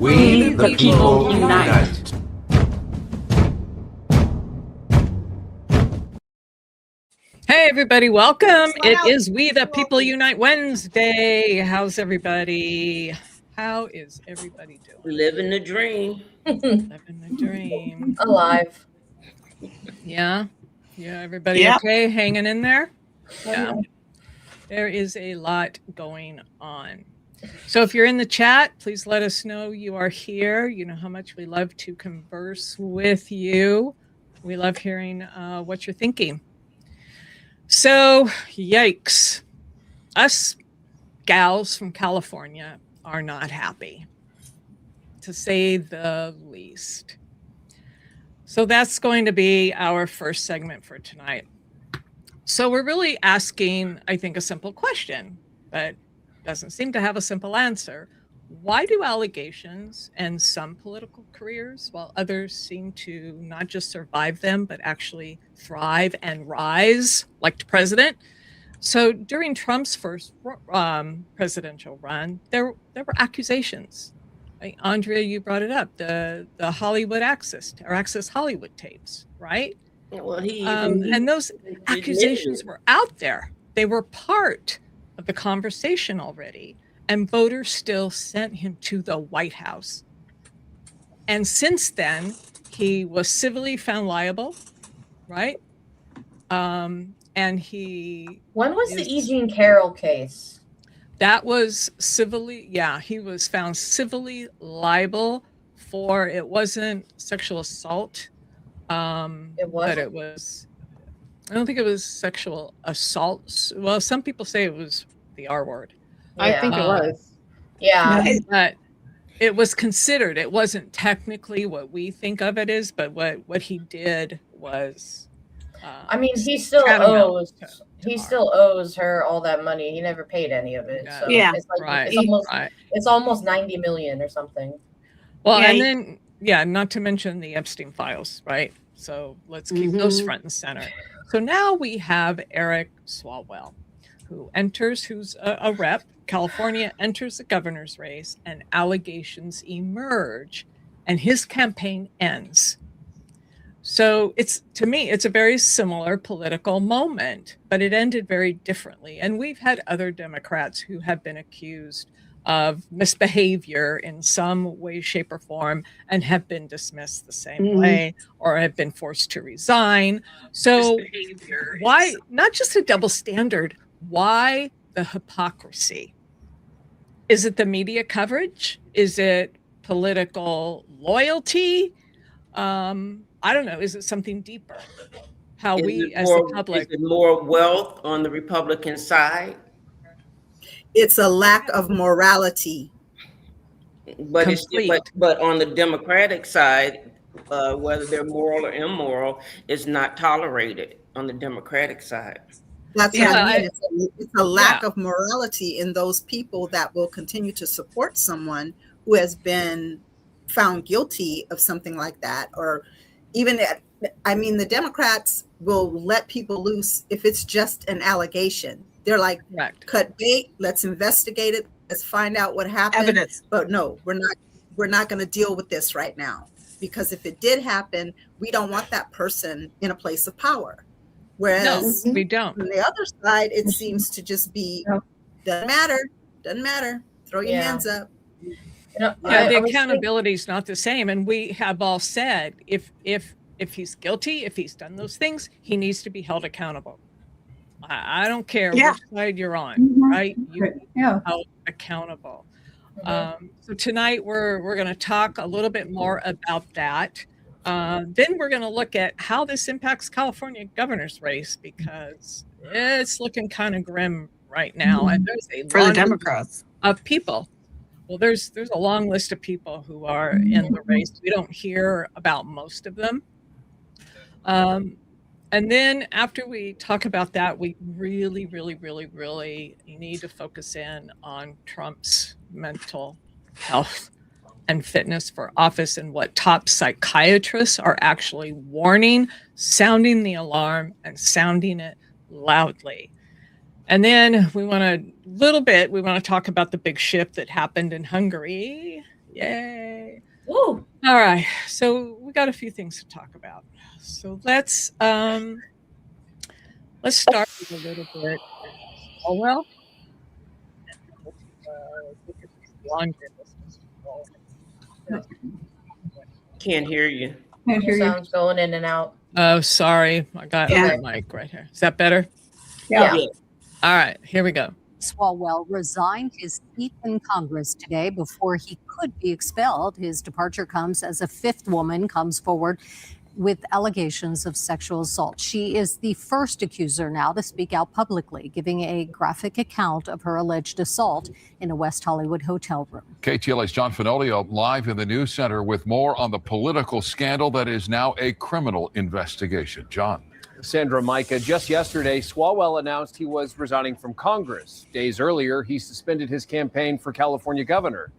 We the people unite. Hey everybody, welcome. It is We the People Unite Wednesday. How's everybody? How is everybody doing? Living the dream. Living the dream. Alive. Yeah. Yeah, everybody okay? Hanging in there? Yeah. There is a lot going on. So if you're in the chat, please let us know you are here. You know how much we love to converse with you. We love hearing what you're thinking. So, yikes. Us gals from California are not happy, to say the least. So that's going to be our first segment for tonight. So we're really asking, I think, a simple question, but doesn't seem to have a simple answer. Why do allegations end some political careers while others seem to not just survive them, but actually thrive and rise, like the president? So during Trump's first presidential run, there were accusations. Andrea, you brought it up, the Hollywood Access Hollywood tapes, right? Well, and those accusations were out there. They were part of the conversation already, and voters still sent him to the White House. And since then, he was civilly found liable, right? And he... When was the E. Jean Carroll case? That was civilly, he was found civilly liable for, it wasn't sexual assault. It was. But it was, I don't think it was sexual assault. Well, some people say it was the R word. Yeah. I think it was. Yeah. But it was considered, it wasn't technically what we think of it as, but what he did was... I mean, he still owes her all that money. He never paid any of it. So it's like it's almost 90 million or something. Well, and then not to mention the Epstein files, right? So let's keep those front and center. So now we have Eric Swalwell, who's a rep. California enters the governor's race, and allegations emerge, and his campaign ends. So to me, it's a very similar political moment, but it ended very differently. And we've had other Democrats who have been accused of misbehavior in some way, shape, or form, and have been dismissed the same way, or have been forced to resign. So why, not just a double standard, why the hypocrisy? Is it the media coverage? Is it political loyalty? I don't know. Is it something deeper? How we as the public... Is it more wealth on the Republican side? It's a lack of morality. But on the Democratic side, whether they're moral or immoral, is not tolerated on the Democratic side. That's what I mean. It's a lack of morality in those people that will continue to support someone who has been found guilty of something like that, or even the Democrats will let people loose if it's just an allegation. They're like, cut bait, let's investigate it, let's find out what happened. Evidence. But no, we're not going to deal with this right now, because if it did happen, we don't want that person in a place of power. Whereas we don't. On the other side, it seems to just be doesn't matter. Throw your hands up. The accountability is not the same, and we have all said if he's guilty, if he's done those things, he needs to be held accountable. I don't care which side you're on, right? You held accountable. So tonight we're going to talk a little bit more about that. Then we're going to look at how this impacts California governor's race, because it's looking kind of grim right now, and there's a the Democrats of people. Well, there's a long list of people who are in the race. We don't hear about most of them. And then after we talk about that, we really need to focus in on Trump's mental health and fitness for office, and what top psychiatrists are actually warning, sounding the alarm, and sounding it loudly. And then we want to talk about the big shift that happened in Hungary Yay. Woo. All right. So we got a few things to talk about. So let's start with a little bit. Swalwell. Can't hear you. Your sound's going in and out. Oh, sorry. I got my mic right here. Is that better? Yeah. All right. Here we go. Swalwell resigned his seat in Congress today before he could be expelled. His departure comes as a fifth woman comes forward with allegations of sexual assault. She is the first accuser now to speak out publicly, giving a graphic account of her alleged assault in a West Hollywood hotel room. KTLA's John Fenolio live in the news center with more on the political scandal that is now a criminal investigation. John. Sandra, Micah, just yesterday, Swalwell announced he was resigning from Congress. Days earlier, he suspended his campaign for California governor.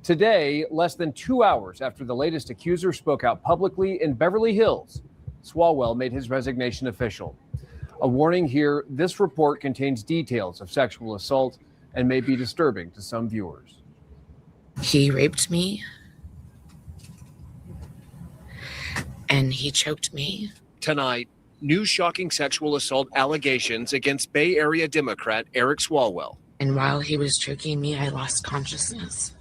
Today, less than 2 hours after the latest accuser spoke out publicly in Beverly Hills, Swalwell made his resignation official. A warning here, this report contains details of sexual assault and may be disturbing to some viewers. He raped me, and he choked me. Tonight, new shocking sexual assault allegations against Bay Area Democrat Eric Swalwell. And while he was choking me, I lost consciousness.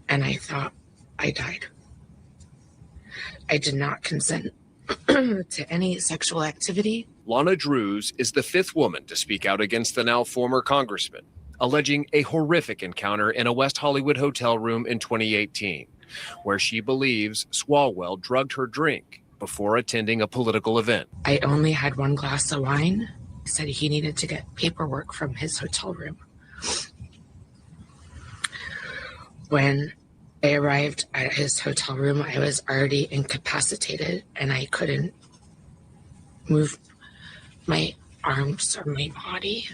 And I thought I died. I did not consent to any sexual activity. Lana Drews is the fifth woman to speak out against the now former congressman, alleging a horrific encounter in a West Hollywood hotel room in 2018, where she believes Swalwell drugged her drink before attending a political event. I only had one glass of wine. He said he needed to get paperwork from his hotel room. When I arrived at his hotel room, I was already incapacitated and I couldn't move my arms or my body.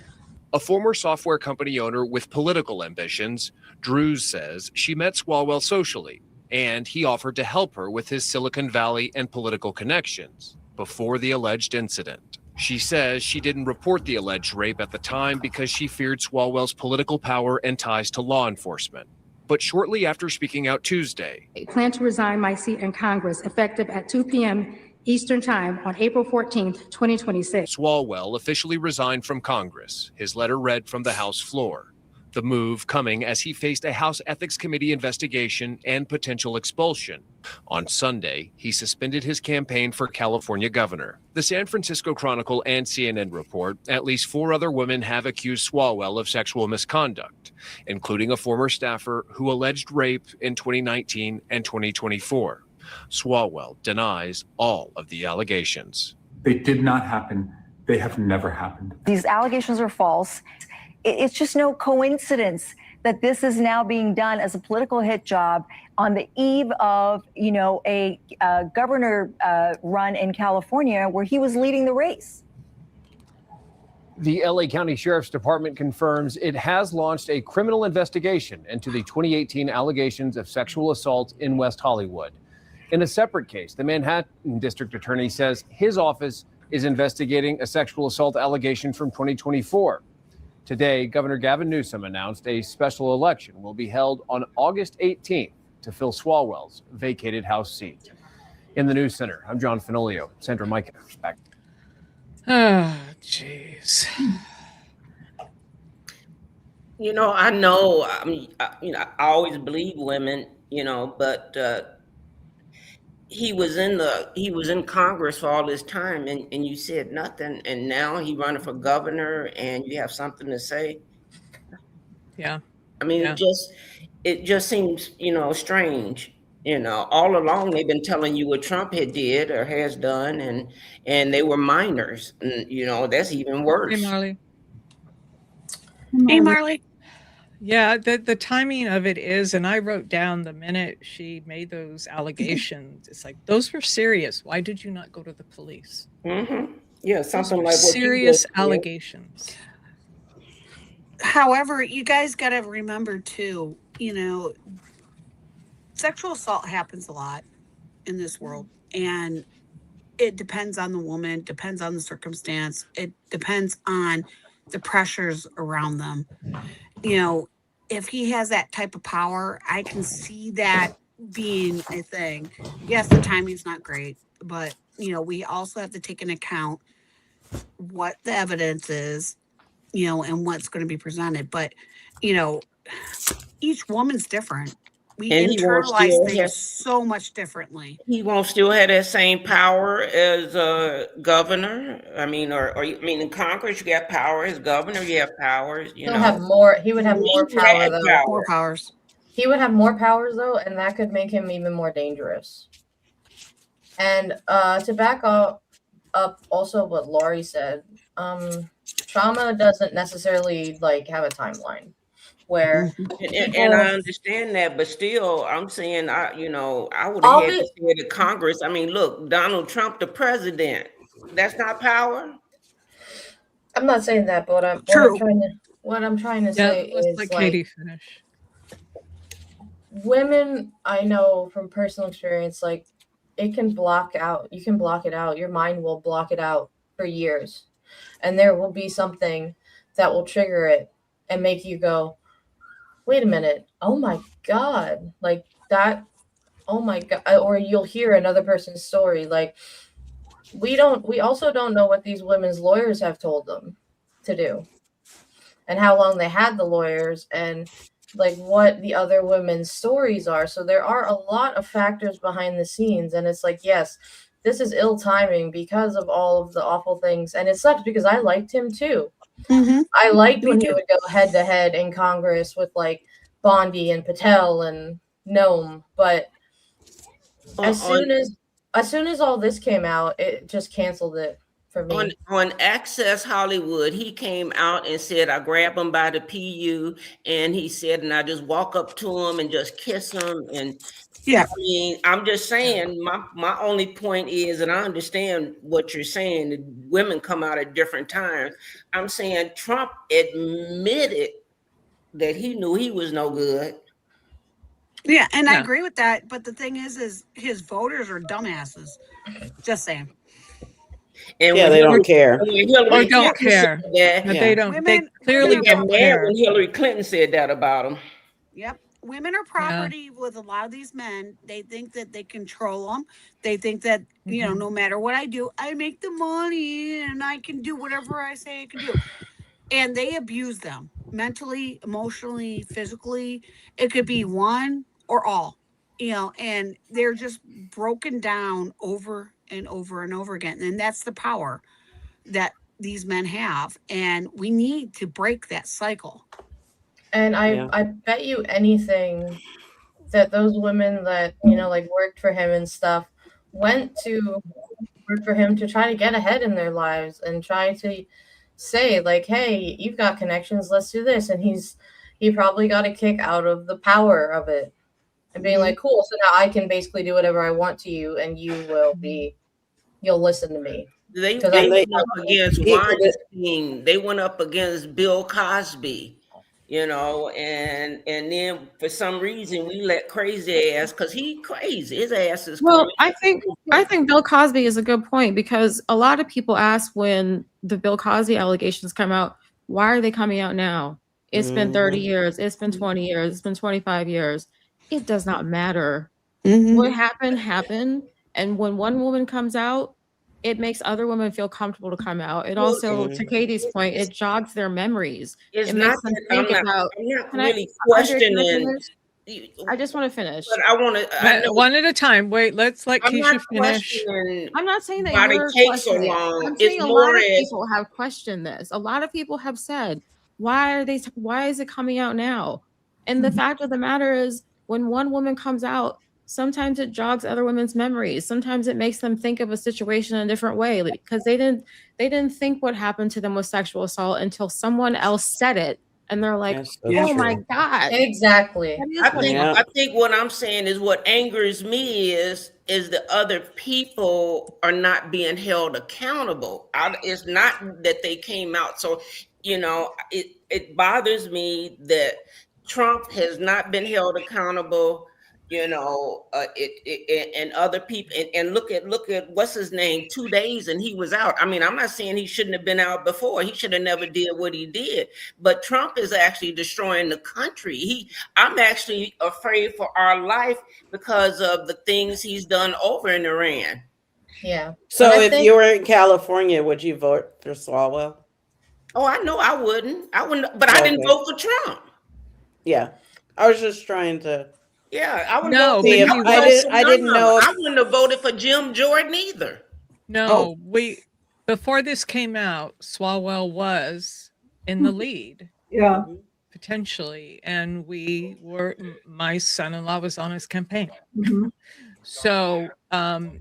A former software company owner with political ambitions, Drews says she met Swalwell socially, and he offered to help her with his Silicon Valley and political connections before the alleged incident. She says she didn't report the alleged rape at the time because she feared Swalwell's political power and ties to law enforcement. But shortly after speaking out Tuesday, I plan to resign my seat in Congress effective at 2 p.m. Eastern Time on April 14th, 2026. Swalwell officially resigned from Congress. His letter read from the House floor. The move coming as he faced a House Ethics Committee investigation and potential expulsion. On Sunday, he suspended his campaign for California governor. The San Francisco Chronicle and CNN report at least 4 other women have accused Swalwell of sexual misconduct, including a former staffer who alleged rape in 2019 and 2024. Swalwell denies all of the allegations. They did not happen. They have never happened. These allegations are false. It's just no coincidence that this is now being done as a political hit job on the eve of, a governor run in California where he was leading the race. The LA County Sheriff's Department confirms it has launched a criminal investigation into the 2018 allegations of sexual assault in West Hollywood. In a separate case, the Manhattan District Attorney says his office is investigating a sexual assault allegation from 2024. Today, Governor Gavin Newsom announced a special election will be held on August 18th to fill Swalwell's vacated House seat. In the News Center, I'm John Fenolio. Sandra Micah, back. Oh, jeez. I know, I always believe women, but he was in Congress for all this time, and you said nothing, and now he running for governor, and you have something to say. Yeah. I mean, yeah. it just seems, strange. All along they've been telling you what Trump did or has done, and they were minors, and that's even worse. Hey, Marley. Hey, Marley. Yeah, the timing of it is, and I wrote down the minute she made those allegations, it's like, those were serious. Why did you not go to the police? Mm-hmm. Yeah, something like what serious allegations. However, you guys got to remember too, sexual assault happens a lot in this world, and it depends on the woman, depends on the circumstance, it depends on the pressures around them. if he has that type of power, I can see that being a thing. Yes, the timing's not great, but we also have to take into account what the evidence is, and what's going to be presented. But, each woman's different. We internalize things so much differently. He won't still have that same power as a governor. I mean, in Congress you got power. As governor, you have powers. He'll have more. He would have more power though. More powers. He would have more powers though, and that could make him even more dangerous. And to back up also what Laurie said, trauma doesn't necessarily have a timeline. Where and I understand that, but still, I'm saying I would have had to say to Congress. I mean, look, Donald Trump, the president, that's not power. I'm not saying that, but what I'm trying to say is let Katie finish. Women, I know from personal experience, it can block out. You can block it out. Your mind will block it out for years, and there will be something that will trigger it and make you go, wait a minute, oh my God, that, oh my God, or you'll hear another person's story. We also don't know what these women's lawyers have told them to do and how long they had the lawyers and what the other women's stories are. So there are a lot of factors behind the scenes. And it's yes, this is ill timing because of all of the awful things. And it sucks because I liked him too. Mm-hmm. I liked when he would go head to head in Congress with Bandy and Patel and Noam, but as soon as all this came out, it just canceled it for me. On Access Hollywood, he came out and said, I grab him by the PU, and he said, and I just walk up to him and just kiss him. And yeah, I mean, I'm just saying, my only point is, and I understand what you're saying, that women come out at different times. I'm saying Trump admitted that he knew he was no good. Yeah, and I agree with that. But the thing is his voters are dumbasses. Just saying. And they don't care. Or don't care. They don't. Women, they clearly don't care. When Hillary Clinton said that about him. Yep. Women are property with a lot of these men. They think that they control them. They think that, no matter what I do, I make the money and I can do whatever I say I can do. And they abuse them mentally, emotionally, physically. It could be one or all, and they're just broken down over and over and over again. And that's the power that these men have. And we need to break that cycle. And I bet you anything that those women that, worked for him and stuff went to work for him to try to get ahead in their lives and try to say hey, you've got connections, let's do this. And he probably got a kick out of the power of it and being cool. So now I can basically do whatever I want to you and you'll listen to me. They went up against Weinstein. They went up against Bill Cosby. And then for some reason we let crazy ass, because he crazy. His ass is crazy. Well, I think Bill Cosby is a good point, because a lot of people ask when the Bill Cosby allegations come out, why are they coming out now? It's been 30 years. It's been 20 years. It's been 25 years. It does not matter. What happened. And when one woman comes out, it makes other women feel comfortable to come out. It also, to Katie's point, it jogs their memories. It makes them think about. I'm not really questioning. I just want to finish. But I want to one at a time. Wait, let's let Keisha finish. I'm not saying that why they take so long. I'm saying a lot of people have questioned this. A lot of people have said, why is it coming out now? And the fact of the matter is, when one woman comes out, sometimes it jogs other women's memories. Sometimes it makes them think of a situation in a different way, because they didn't think what happened to them was sexual assault until someone else said it. And they're like, oh my God. Exactly. I think what I'm saying is, what angers me is the other people are not being held accountable. It's not that they came out. So, it bothers me that Trump has not been held accountable. and other people, and look at what's his name, 2 days and he was out. I mean, I'm not saying he shouldn't have been out before. He should have never did what he did. But Trump is actually destroying the country. I'm actually afraid for our life because of the things he's done over in Iran. Yeah. So if you were in California, would you vote for Swalwell? Oh, I know I wouldn't. But I didn't vote for Trump. Yeah. I was just trying to. Yeah, I would No, vote but I didn't know. I wouldn't have voted for Jim Jordan either. No, before this came out, Swalwell was in the lead. Yeah. Potentially. And my son-in-law was on his campaign. Mm-hmm. So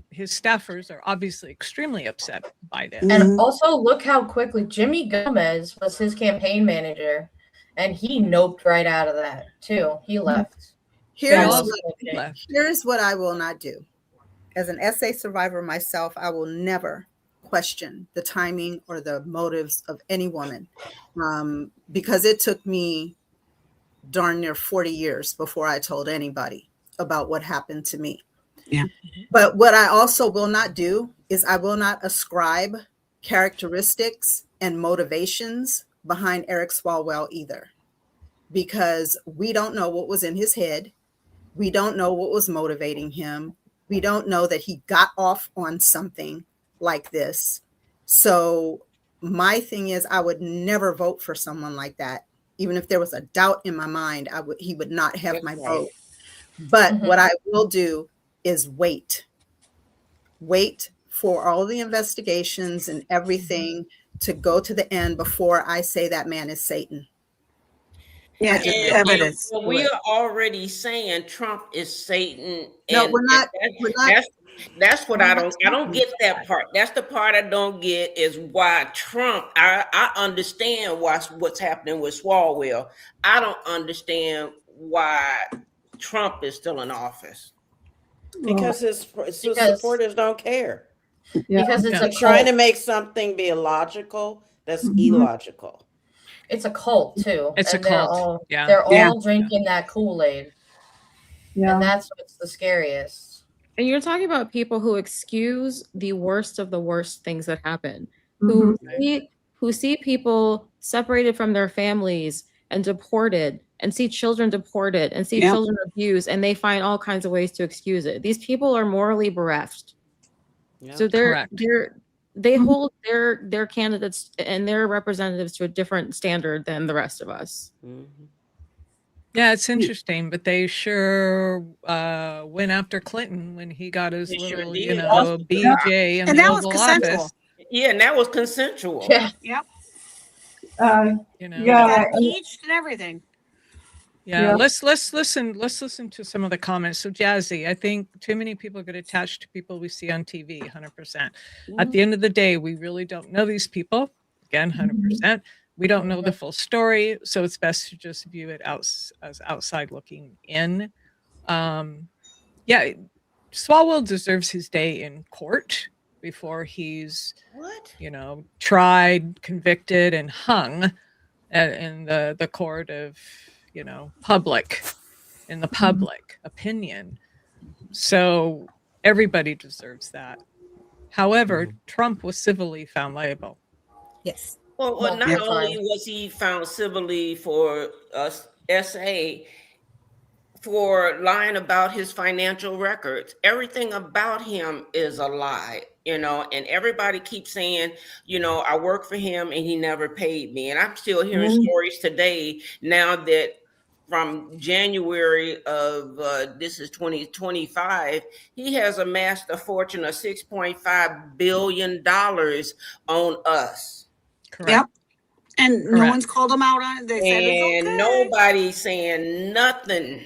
his staffers are obviously extremely upset by this. And also look how quickly Jimmy Gomez was his campaign manager, and he noped right out of that too. He left. Here's what I will not do. As an SA survivor myself, I will never question the timing or the motives of any woman, because it took me darn near 40 years before I told anybody about what happened to me. Yeah. But what I also will not do is I will not ascribe characteristics and motivations behind Eric Swalwell either, because we don't know what was in his head. We don't know what was motivating him. We don't know that he got off on something like this. So my thing is, I would never vote for someone like that. Even if there was a doubt in my mind, he would not have my vote. But what I will do is wait for all the investigations and everything to go to the end before I say that man is Satan. Yeah, evidence. Well, we are already saying Trump is Satan. No, we're not. That's what I don't get that part. That's the part I don't get, is why Trump. I understand what's happening with Swalwell. I don't understand why Trump is still in office. Because his supporters don't care. Because it's trying to make something be illogical that's illogical. It's a cult too. It's a cult. They're all drinking that Kool-Aid. Yeah. And that's what's the scariest. And you're talking about people who excuse the worst of the worst things that happen, who see people separated from their families and deported, and see children deported, and see children abused, and they find all kinds of ways to excuse it. These people are morally bereft. Yeah. So they hold their candidates and their representatives to a different standard than the rest of us. Yeah, it's interesting, but they sure went after Clinton when he got his little, BJ in the Oval Office. Yeah, and that was consensual. Yeah. Yep. Impeached and everything. Yeah, let's listen to some of the comments. So Jazzy, I think too many people get attached to people we see on TV, 100%. At the end of the day, we really don't know these people. Again, 100%. We don't know the full story, so it's best to just view it as outside looking in. Swalwell deserves his day in court before he's tried, convicted, and hung in the court of public opinion. So everybody deserves that. However, Trump was civilly found liable. Yes. Well, not only was he found civilly for SA for lying about his financial records, everything about him is a lie, and everybody keeps saying, I work for him and he never paid me. And I'm still hearing stories today now that from January of this is 2025, he has amassed a fortune of $6.5 billion on us. Correct. Yep. And no one's called him out on it. They said it's okay. Nobody's saying nothing.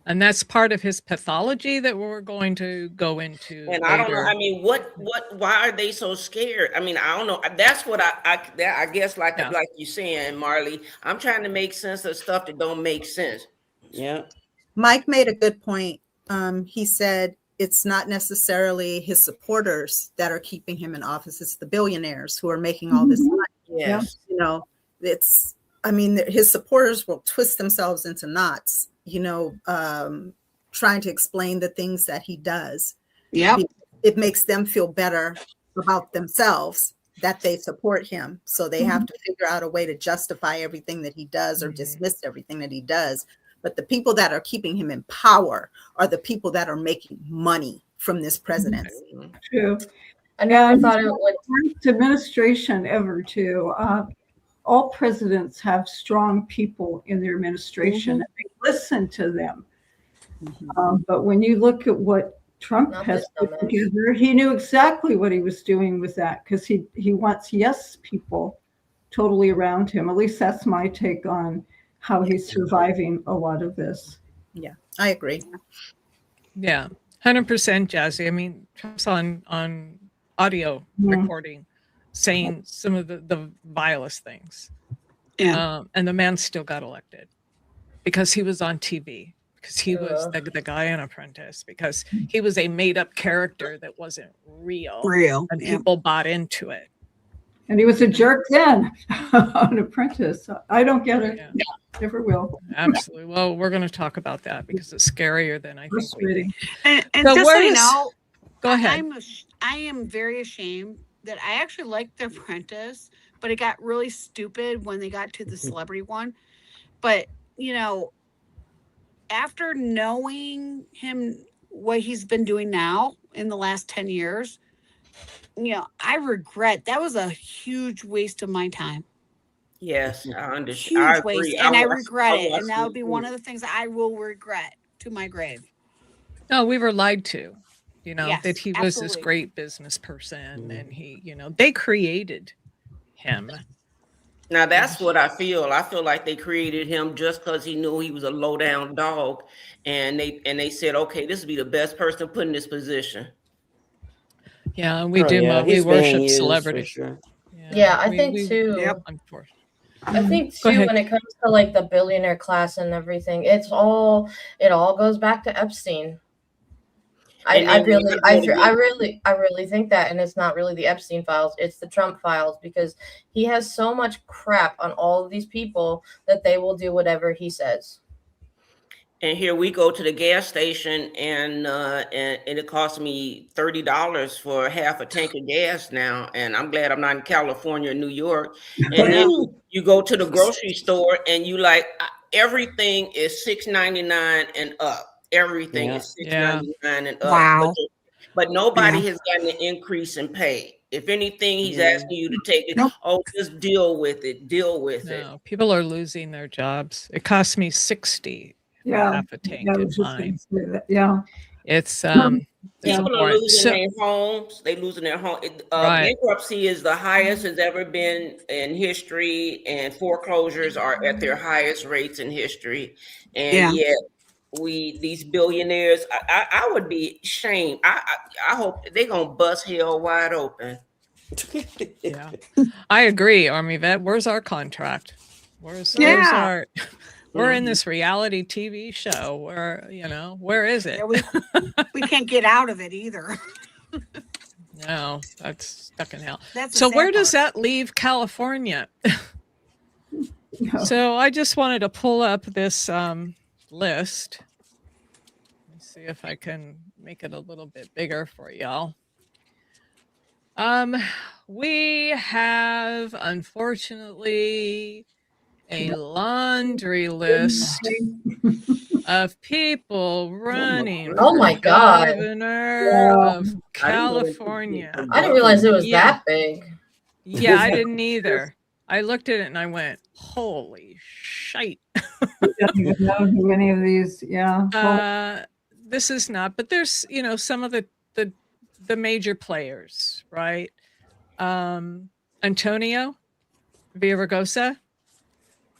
And that's part of his pathology that we're going to go into. And later. I don't know. I mean, why are they so scared? I mean, I don't know. That's what I guess, like you saying, Marley, I'm trying to make sense of stuff that don't make sense. Yeah. Mike made a good point. He said it's not necessarily his supporters that are keeping him in office. It's the billionaires who are making all this money. Yes. His supporters will twist themselves into knots. trying to explain the things that he does. Yep. It makes them feel better about themselves that they support him. So they have to figure out a way to justify everything that he does or dismiss everything that he does. But the people that are keeping him in power are the people that are making money from this presidency. True. I never And thought it would. worst administration ever too. All presidents have strong people in their administration and they listen to them. But when you look at what Trump has put together, he knew exactly what he was doing with that, because he wants yes people totally around him. At least that's my take on how he's surviving a lot of this. Yeah, I agree. Yeah, 100%, Jazzy. I mean, Trump's on audio recording saying some of the vilest things. Yeah. And the man still got elected because he was on TV, because he was the guy in Apprentice, because he was a made-up character that wasn't real. And people bought into it. And he was a jerk then on Apprentice. I don't get it. Yeah. Never will. Absolutely. Well, we're going to talk about that because it's scarier than I think we think. And So just so where you does- know, Go ahead. I am very ashamed that I actually liked The Apprentice, but it got really stupid when they got to the celebrity one. But, you know, after knowing him, what he's been doing now in the last 10 years, you know, I regret that was a huge waste of my time. Yes, I understand. I Huge agree. waste. And I watched- regret it. watched And that would be it one too. of the things I will regret to my grave. No, we were lied to, you know, Yes, that he was this absolutely. great business person and he, you know, they created him. Now that's what I feel. I feel like they created him just because he knew he was a low down dog, and they said, okay, this would be the best person to put in this position. Yeah, we Oh, do. yeah, We he's being worship used for celebrity. sure. Yeah, I think too. Unfortunately. I think Go too, ahead. when it comes to like the billionaire class and everything, it all goes back to Epstein. I really think that, and it's not really the Epstein files, it's the Trump files, because he has so much crap on all of these people that they will do whatever he says. And here we go to the gas station, and it cost me $30 for half a tank of gas now. And I'm glad I'm not in California or New York. And then you go to the grocery store, and you like everything is $6.99 and up. Everything is $6.99 and up. Wow. But nobody has gotten an increase in pay. If anything, he's asking you to take it. Oh, just deal with it. Deal with it. No, people are losing their jobs. It cost me $60 for half a tank I in was just gonna mine. say that. Yeah. It's People are losing their homes. They losing their home. Right. Bankruptcy is the highest has ever been in history, and foreclosures are at their highest rates in history. And yet, these billionaires, I would be shamed. I hope they're gonna bust hell wide open. Yeah, I agree, Army Vet. Where's our contract? Where's our? We're in this reality TV show. Where is it? Yeah, we can't get out of it either. No, that's stuck in hell. That's the So sad where does part. that leave California? So I just wanted to pull up this list. Let's see if I can make it a little bit bigger for y'all. We have, unfortunately, a laundry list of people running Oh my for God. governor of California. I didn't realize it was that big. Yeah, I didn't either. I looked at it and I went, holy shite. I don't even know who many of these. Yeah. This is not, but there's, some of the major players, right? Antonio Villaraigosa.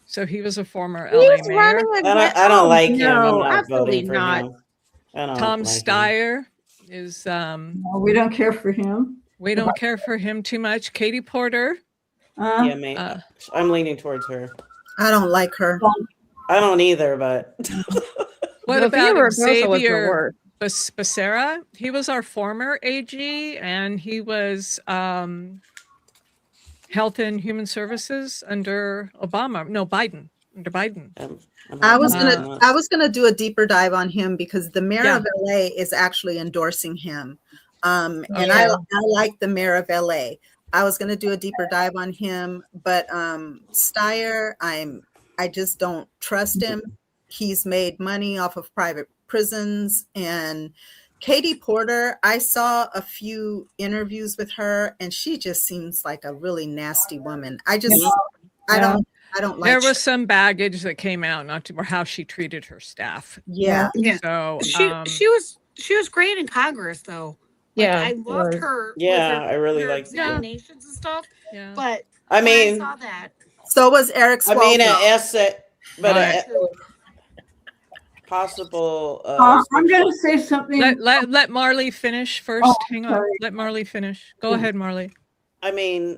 So he was a former LA mayor. I don't like him. No, I'm not absolutely voting for not. him. I don't Tom like him. Steyer is No, we don't care for him. we don't care for him too much. Katie Porter. Yeah, mate. I'm leaning towards her. I don't like her. I don't either, but What No, about Villaraigosa was the Xavier worst. Becerra? He was our former AG, and he was Health and Human Services under Obama. No, Biden. under Biden. I was gonna do a deeper dive on him because the mayor Yeah. of LA is actually endorsing him, and I like the mayor of LA. I was gonna do a deeper dive on him, but Steyer, I just don't trust him. He's made money off of private prisons. And Katie Porter, I saw a few interviews with her, and she just seems like a really nasty woman. I don't like. There was some baggage that came out, not to how she treated her staff. Yeah. So she was great in Congress, though. Like, Yeah, I loved her. Yeah, with I really her liked her. examinations and stuff. Yeah. But I when mean, I saw that. So was Eric Swalwell. I mean, an essay, but Right. possible. I'm going to say something. Let Marley finish first. Oh, Hang on. sorry. Let Marley finish. Go ahead, Marley. I mean,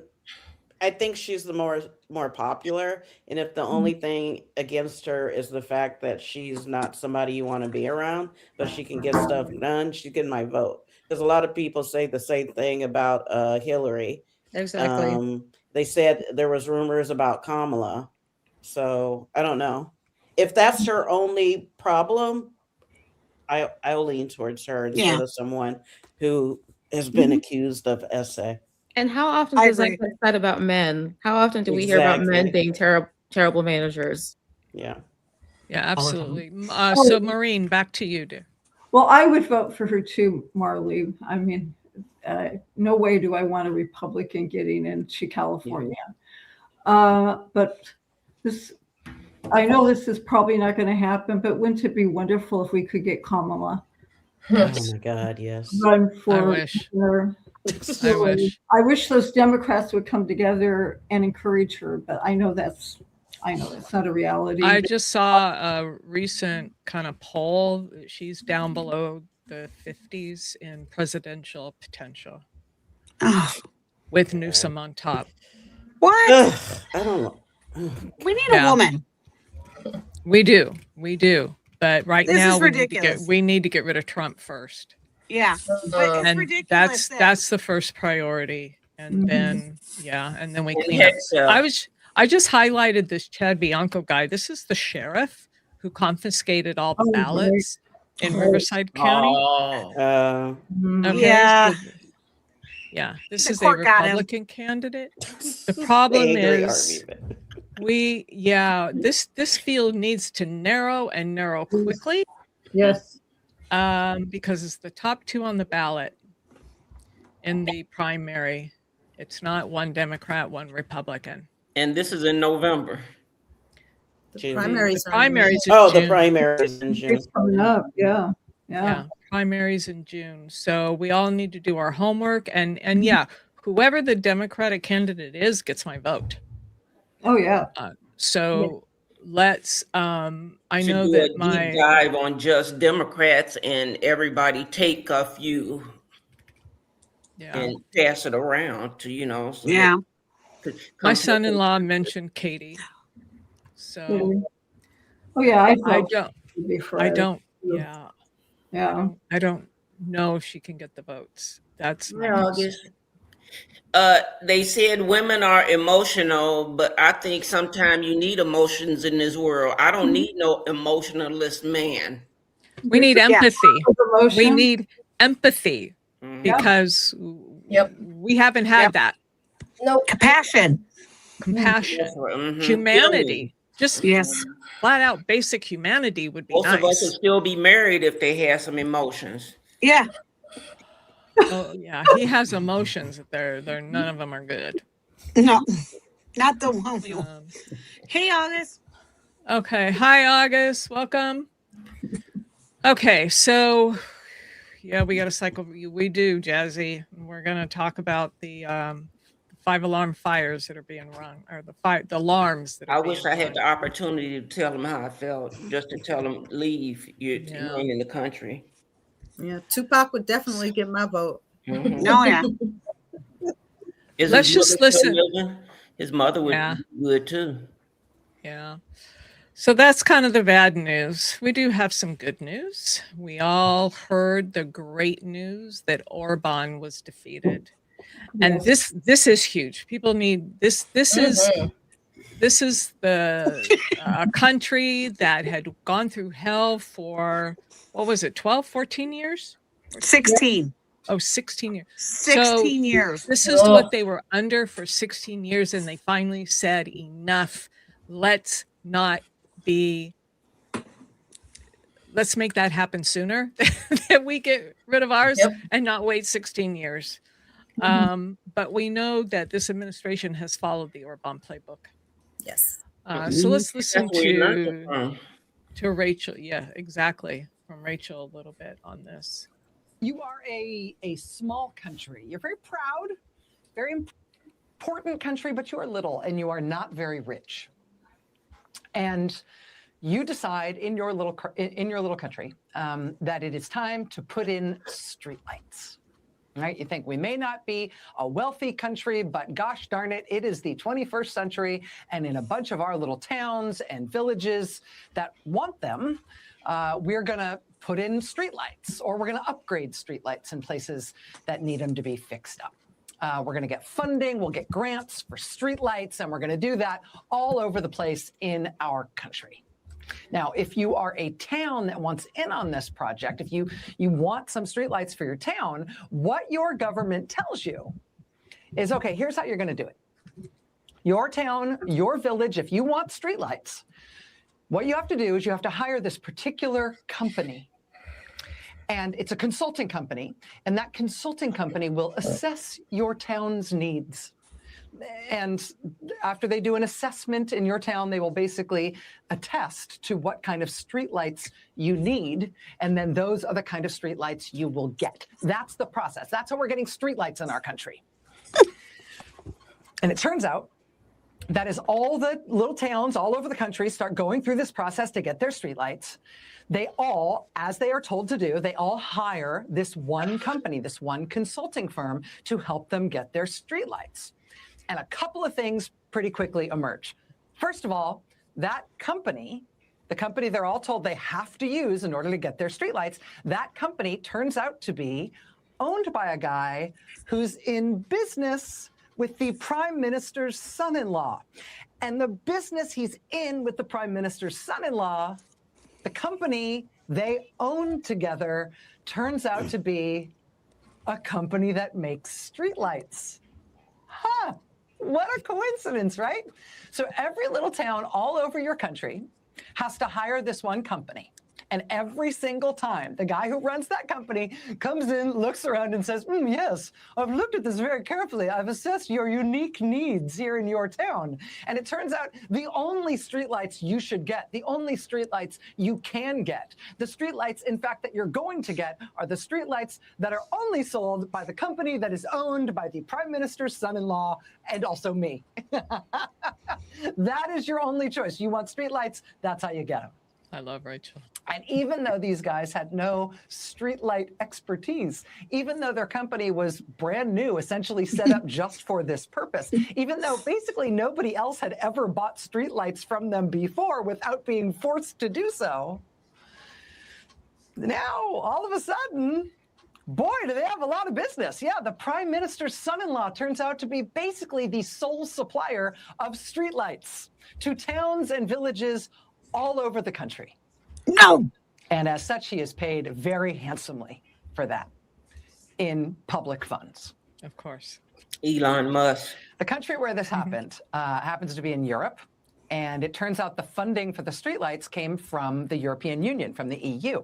I think she's the more popular, and if the only thing against her is the fact that she's not somebody you want to be around, but she can get stuff done, she's getting my vote. Because a lot of people say the same thing about Hillary. Exactly. They said there was rumors about Kamala, so I don't know. If that's her only problem, I'll lean towards her instead of someone who has been accused of essay. And how often does that get said about men? How often do we hear about men being terrible managers? Yeah. Yeah, absolutely. So Maureen, back to you, dear. Well, I would vote for her too, Marley. I mean, no way do I want a Republican getting into California. But this, I know this is probably not going to happen, but wouldn't it be wonderful if we could get Kamala? Oh my God, yes. Run for I wish. governor. I wish. I wish those Democrats would come together and encourage her, but I know that's not a reality. I just saw a recent kind of poll. She's down below the 50s in presidential potential. With Newsom on top. What? I don't know. We need a woman. We do. But right This now is ridiculous. we need to get rid of Trump first. Yeah. But it's And ridiculous. that's the first priority. And then and then we And clean up. so- I just highlighted this Chad Bianco guy. This is the sheriff who confiscated all the ballots in Riverside County. Okay, Yeah. so- yeah, this The is a court got him. Republican candidate. The problem Angry is Army. this field needs to narrow quickly. Yes. Because it's the top two on the ballot in the primary. It's not one Democrat, one Republican. And this is in November. June. Primaries The are in primaries in Oh, the June. primaries in June. It's coming up. Yeah. Yeah, primaries in June. So we all need to do our homework, and yeah, whoever the Democratic candidate is gets my vote. Oh yeah. So let's. I Should know do that a my deep dive on just Democrats and everybody take a few and pass it around to so Yeah. my son-in-law mentioned Katie. So Oh yeah. I thought don't. she'd be I Friday. don't. Yeah. Yeah. I don't know if she can get the votes. That's my No, concern. they said women are emotional, but I think sometimes you need emotions in this world. I don't need no emotionalist man. We need empathy. Emotion. We need empathy because we haven't had that. No. Compassion. Compassion, Mhm. humanity, just Yes. flat out basic humanity would be Most of us would nice. still be married if they had some emotions. Yeah. Oh yeah, he has emotions that they're none of them are good. No. Not the one we want. Hey, August. Okay, hi August, welcome. Okay, so yeah, we got to cycle. We do, Jazzy. We're gonna talk about the 5 alarm fires that are being run, or the alarms that are I being wish I had run. the opportunity to tell them how I felt, just to tell them leave. You ain't in the country. Yeah, Tupac would definitely get my vote. No, yeah. Is Let's his just mother still listen. living? His mother would be good too. Yeah. So that's kind of the bad news. We do have some good news. We all heard the great news that Orban was defeated. And this is huge. People need this. This is This is the country that had gone through hell for, what was it, 12, 14 years? 16. Oh, 16 years. 16 years. This is what they were under for 16 years, and they finally said, enough. Let's make that happen sooner that we get rid of ours and not wait 16 years. But we know that this administration has followed the Orban playbook. Yes. So let's listen to Rachel. Yeah, exactly. From Rachel a little bit on this. You are a small country. You're very proud, very important country, but you are little and you are not very rich. And you decide in your little country that it is time to put in streetlights. Right? You think we may not be a wealthy country, but gosh darn it, it is the 21st century. And in a bunch of our little towns and villages that want them, we're going to put in streetlights, or we're going to upgrade streetlights in places that need them to be fixed up. We're going to get funding, we'll get grants for streetlights, and we're going to do that all over the place in our country. Now, if you are a town that wants in on this project, if you want some streetlights for your town, what your government tells you is, okay, here's how you're going to do it. Your town, your village, if you want streetlights, what you have to do is you have to hire this particular company. And it's a consulting company, and that consulting company will assess your town's needs. And after they do an assessment in your town, they will basically attest to what kind of streetlights you need, and then those are the kind of streetlights you will get. That's the process. That's how we're getting streetlights in our country. And it turns out that as all the little towns all over the country start going through this process to get their streetlights, they all, as they are told to do, they all hire this one company, this one consulting firm to help them get their streetlights. And a couple of things pretty quickly emerge. First of all, that company, the company they're all told they have to use in order to get their streetlights, that company turns out to be owned by a guy who's in business with the Prime Minister's son-in-law. And the business he's in with the Prime Minister's son-in-law, the company they own together, turns out to be a company that makes streetlights. Huh. What a coincidence, right? So every little town all over your country has to hire this one company. And every single time, the guy who runs that company comes in, looks around and says, yes, I've looked at this very carefully. I've assessed your unique needs here in your town. And it turns out the only streetlights you should get, the only streetlights you can get, the streetlights, in fact, that you're going to get are the streetlights that are only sold by the company that is owned by the Prime Minister's son-in-law and also me. That is your only choice. You want streetlights, that's how you get them. I love Rachel. And even though these guys had no streetlight expertise, even though their company was brand new, essentially set up just for this purpose, even though basically nobody else had ever bought streetlights from them before without being forced to do so, now all of a sudden, boy, do they have a lot of business. Yeah, the Prime Minister's son-in-law turns out to be basically the sole supplier of streetlights to towns and villages all over the country. No. And as such, he is paid very handsomely for that in public funds. Of course. Elon Musk. The country where this happened happens to be in Europe. And it turns out the funding for the streetlights came from the European Union, from the EU.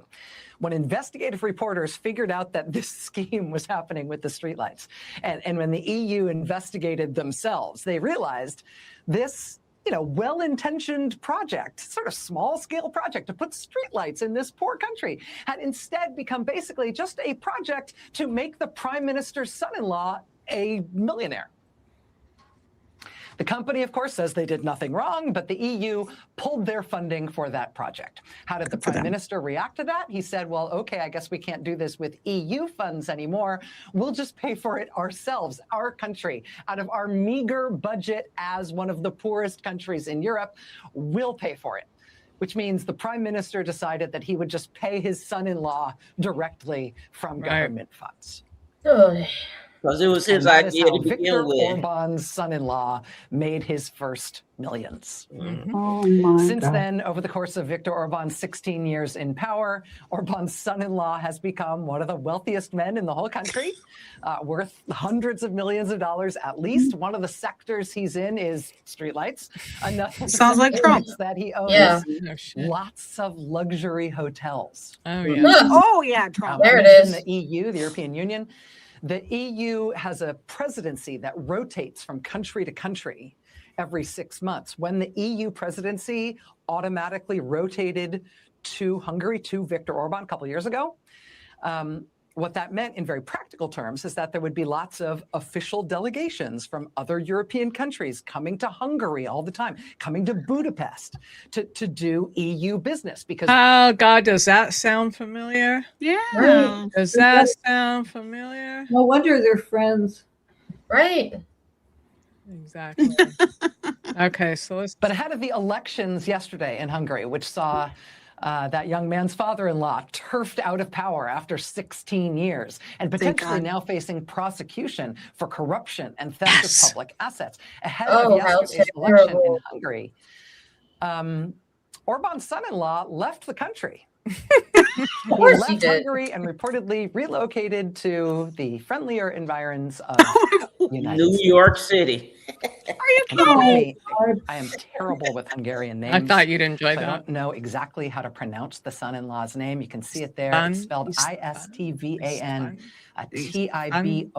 When investigative reporters figured out that this scheme was happening with the streetlights, and when the EU investigated themselves, they realized this well-intentioned project, sort of small-scale project to put streetlights in this poor country, had instead become basically just a project to make the Prime Minister's son-in-law a millionaire. The company, of course, says they did nothing wrong, but the EU pulled their funding for that project. How did the Prime Minister react to that? He said, well, okay, I guess we can't do this with EU funds anymore. We'll just pay for it ourselves, our country, out of our meager budget as one of the poorest countries in Europe. We'll pay for it, which means the Prime Minister decided that he would just pay his son-in-law directly from government funds. Because it was his And that is idea how to begin Viktor with. Orban's son-in-law made his first millions. Oh my Since God. then, over the course of Viktor Orban's 16 years in power, Orban's son-in-law has become one of the wealthiest men in the whole country, worth hundreds of millions of dollars at least. One of the sectors he's in is streetlights. Another Sounds like sector Trump. is that he owns Yeah. lots of luxury hotels. Oh yeah. Oh yeah, Trump. There I it mentioned is. the EU, the European Union. The EU has a presidency that rotates from country to country every 6 months. When the EU presidency automatically rotated to Hungary, to Viktor Orban a couple of years ago, what that meant in very practical terms is that there would be lots of official delegations from other European countries coming to Hungary all the time, coming to Budapest to do EU business. Because Oh God, does that sound familiar? Yeah. Right. Does that sound familiar? No wonder they're friends. Right. Exactly. Okay, so let's. But ahead of the elections yesterday in Hungary, which saw that young man's father-in-law turfed out of power after 16 years and potentially God. now facing prosecution for corruption and theft Yes. of public assets. Ahead Oh, of how yesterday's election in terrible. Hungary, Orban's son-in-law left the country. Of course left he did. Hungary and reportedly relocated to the friendlier environs of the United New States. York City. And believe me, I am terrible with Hungarian names. I thought you'd enjoy so I that. don't know exactly how to pronounce the son-in-law's name. You can see it there. Stan? It's spelled Stan? I-S-T-V-A-N, Stan? T-I-B-O-R-C-Z.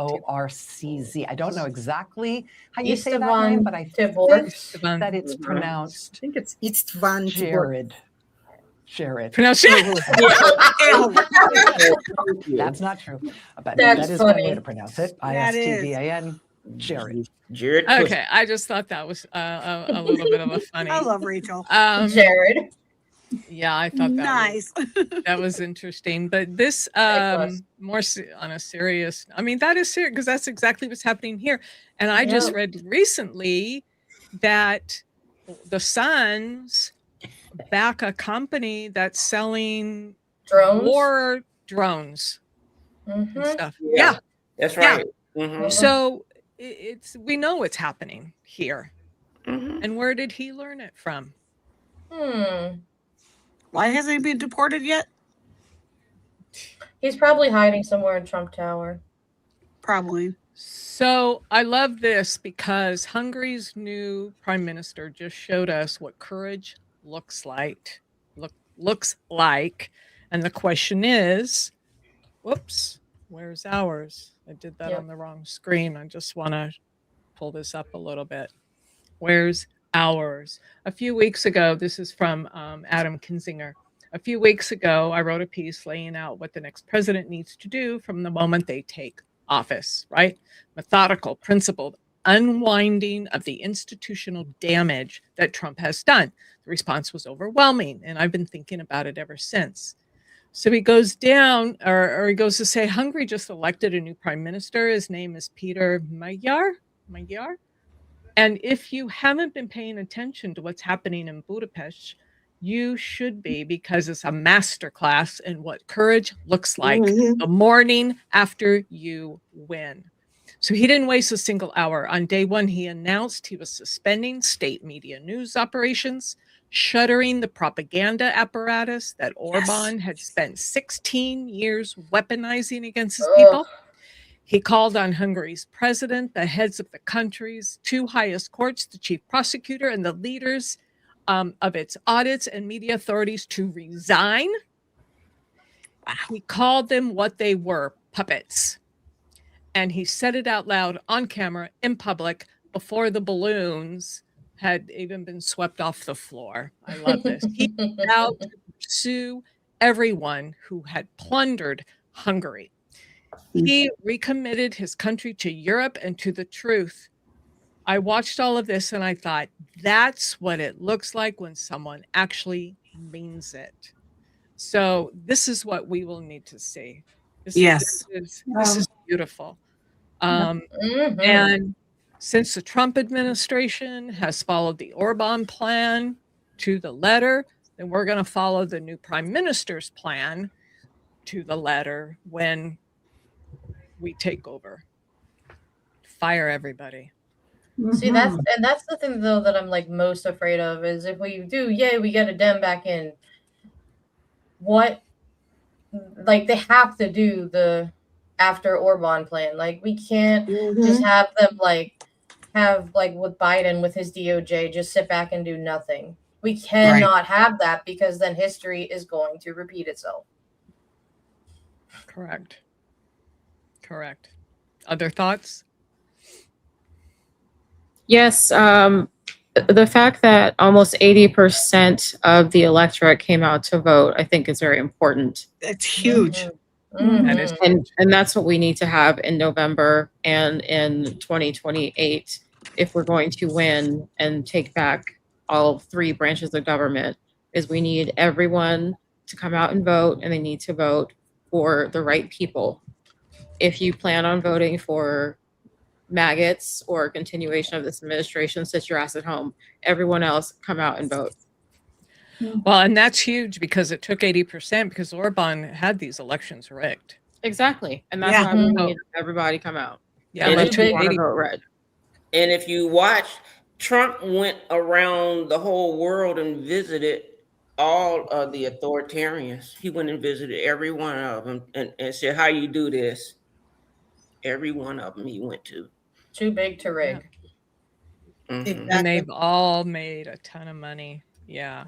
I don't know exactly how you say that Istvan name, but I think Istvan. that it's pronounced I think it's Istvan Jared. Jared. Pronounce it. That's not true. But That's that is one way funny. to pronounce it. That is. I-S-T-V-A-N. Jared. Jared. Okay, I just thought that was a little bit of a funny. I love Rachel. Jared. Yeah, I thought that Nice. that was interesting. But this more on a serious. I mean, that is serious because that's exactly what's happening here. And I just read recently that the Suns back a company that's selling Drones. war drones and stuff. Yeah. That's right. Mhm. So it's we know what's happening here. And where did he learn it from? Why hasn't he been deported yet? He's probably hiding somewhere in Trump Tower. Probably. So I love this because Hungary's new prime minister just showed us what courage looks like. And the question is, whoops, where's ours? I did that on the wrong screen. I just want to pull this up a little bit. Where's ours? A few weeks ago, this is from Adam Kinzinger. A few weeks ago, I wrote a piece laying out what the next president needs to do from the moment they take office, right? Methodical, principled, unwinding of the institutional damage that Trump has done. The response was overwhelming, and I've been thinking about it ever since. So he goes down, or he goes to say, Hungary just elected a new prime minister. His name is Peter Magyar. And if you haven't been paying attention to what's happening in Budapest, you should be, because it's a masterclass in what courage looks like the morning after you win. So he didn't waste a single hour. On day one, he announced he was suspending state media news operations, shuttering the propaganda apparatus that Orban had spent 16 years weaponizing against his people. He called on Hungary's president, the heads of the country's two highest courts, the chief prosecutor, and the leaders of its audits and media authorities to resign. He called them what they were, puppets. And he said it out loud on camera in public before the balloons had even been swept off the floor. I love this. He vowed to pursue everyone who had plundered Hungary. He recommitted his country to Europe and to the truth. I watched all of this and I thought, that's what it looks like when someone actually means it. So this is what we will need to see. This is beautiful. And since the Trump administration has followed the Orban plan to the letter, then we're going to follow the new prime minister's plan to the letter when we take over. fire everybody. See, that's the thing though that I'm like most afraid of is if we do, yay, we get a Dem back in. What, like they have to do the after Orban plan. Like we can't just have them have with Biden with his DOJ just sit back and do nothing. We cannot have that because then history is going to repeat itself. Correct. Other thoughts? Yes, the fact that almost 80% of the electorate came out to vote, I think is very important. That's huge. That is And that's what we need to have in November and in 2028 if we're going to win and take back all three branches of government, is we need everyone to come out and vote, and they need to vote for the right people. If you plan on voting for maggots or a continuation of this administration, sit your ass at home. Everyone else come out and vote. Well, and that's huge because it took 80% because Orban had these elections rigged. Exactly. And that's why we need everybody come out. Yeah, Unless you want to vote red. And if you watch, Trump went around the whole world and visited all of the authoritarians. He went and visited every one of them and said, how you do this? Every one of them he went to. Too big to rig. Mm-hmm. And they've all made a ton of money. Yeah.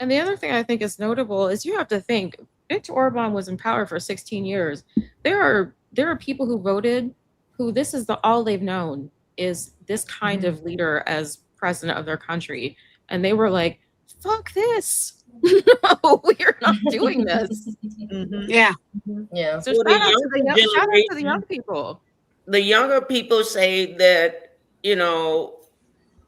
And the other thing I think is notable is you have to think Viktor Orban was in power for 16 years. There are people who voted who this is all they've known is this kind of leader as president of their country. And they were like, fuck this. No, we're not doing this. Yeah. Yeah. So Well, shout out to the young people. The younger people say that,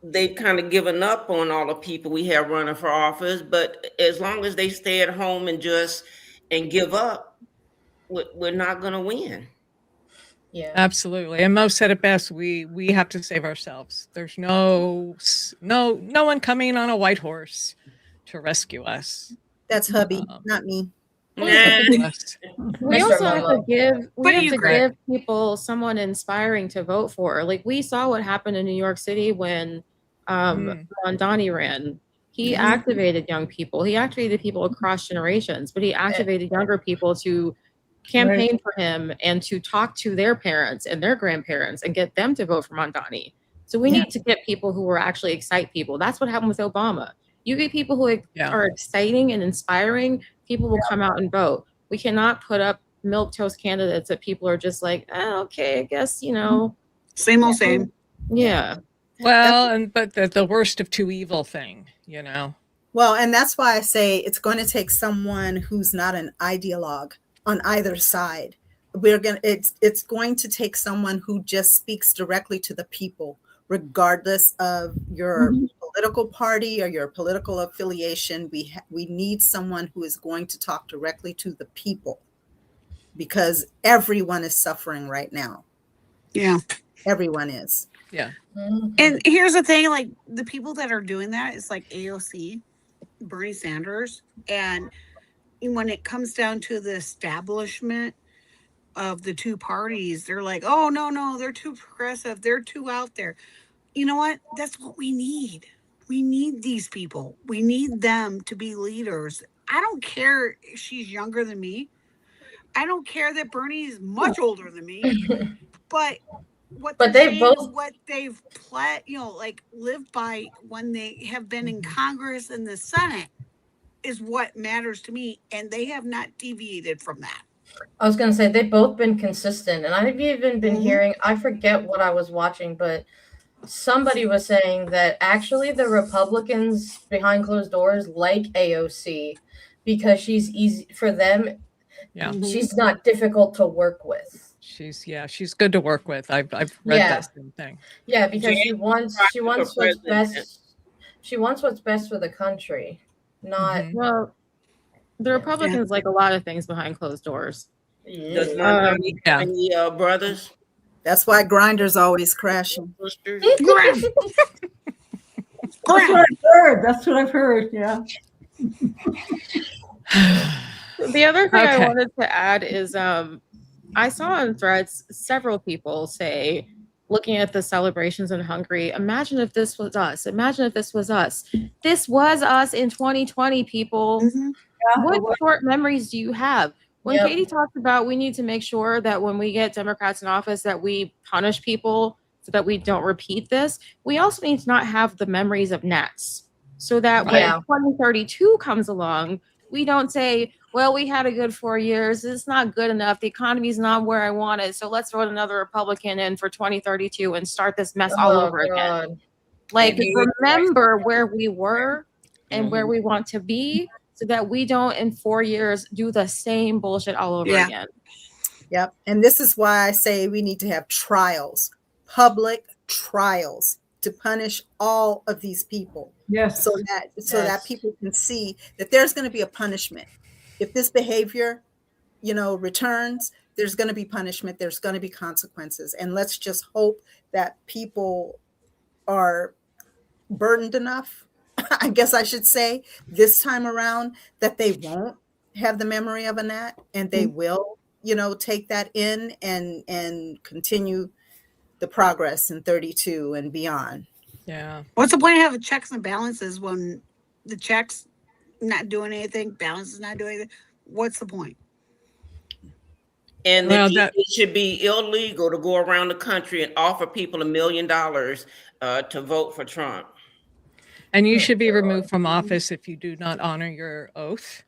they've kind of given up on all the people we have running for office, but as long as they stay at home and give up, we're not going to win. Yeah, absolutely. And Mo said it best. We have to save ourselves. There's no one coming on a white horse to rescue us. That's hubby, not me. We also have to give people someone inspiring to vote for. Like we saw what happened in New York City when Mondani ran. He activated young people. He activated people across generations, but he activated younger people to campaign for him and to talk to their parents and their grandparents and get them to vote for Mondani. So we need to get people who will actually excite people. That's what happened with Obama. You get people who are exciting and inspiring, people will come out and vote. We cannot put up milquetoast candidates that people are just like, okay, I guess, Same old same. Yeah. Well, but the worst of two evil thing, Well, and that's why I say it's going to take someone who's not an ideologue on either side. It's going to take someone who just speaks directly to the people, regardless of your political party or your political affiliation. We need someone who is going to talk directly to the people, because everyone is suffering right now. Yeah. Everyone is. Yeah. And here's the thing, like the people that are doing that is like AOC, Bernie Sanders. And when it comes down to the establishment of the two parties, they're like, oh, no, they're too progressive. They're too out there. You know what? That's what we need. We need these people. We need them to be leaders. I don't care if she's younger than me. I don't care that Bernie is much older than me. But they've lived by when they have been in Congress and the Senate is what matters to me. And they have not deviated from that. I was going to say they've both been consistent. And I've even been hearing, I forget what I was watching, but somebody was saying that actually the Republicans behind closed doors like AOC because she's easy for them. Yeah. She's not difficult to work with. She's good to work with. I've read that same thing. Yeah, because she wants what's best. She wants what's best for the country, not well. The Republicans like a lot of things behind closed doors. Does Mondani have any brothers? That's why Grindr's always crashing. That's what I've heard. Yeah. The other thing I wanted to add is I saw on Threads several people say looking at the celebrations in Hungary. Imagine if this was us. Imagine if this was us. This was us in 2020, people. What short memories do you have? When Katie talked about we need to make sure that when we get Democrats in office that we punish people so that we don't repeat this, we also need to not have the memories of Nats. So that when 2032 comes along, we don't say, well, we had a good 4 years. It's not good enough. The economy's not where I want it. So let's vote another Republican in for 2032 and start this mess all over again. Like, remember where we were and where we want to be so that we don't in 4 years do the same bullshit all over again. Yep. And this is why I say we need to have trials, public trials, to punish all of these people. Yes. So that people can see that there's going to be a punishment. If this behavior, returns, there's going to be punishment. There's going to be consequences. And let's just hope that people are burdened enough, I guess I should say, this time around, that they won't have the memory of a Nat, and they will, take that in and continue the progress in 32 and beyond. Yeah. What's the point of having checks and balances when the checks not doing anything, balance is not doing anything? What's the point? And it should be illegal to go around the country and offer people $1 million to vote for Trump. And you should be removed from office if you do not honor your oath.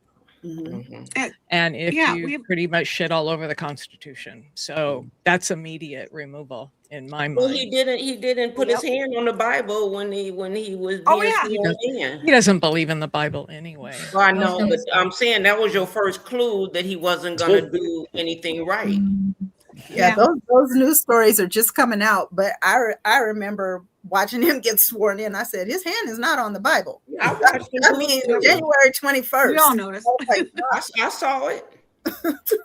And if you pretty much shit all over the Constitution. So that's immediate removal in my mind. Well, he didn't put his hand on the Bible when he was He doesn't believe in the Bible anyway. Well, I know, but I'm saying that was your first clue that he wasn't going to do anything right. Yeah, those news stories are just coming out, but I remember watching him get sworn in. I said, his hand is not on the Bible. I mean, January 21st. We all noticed. I saw it.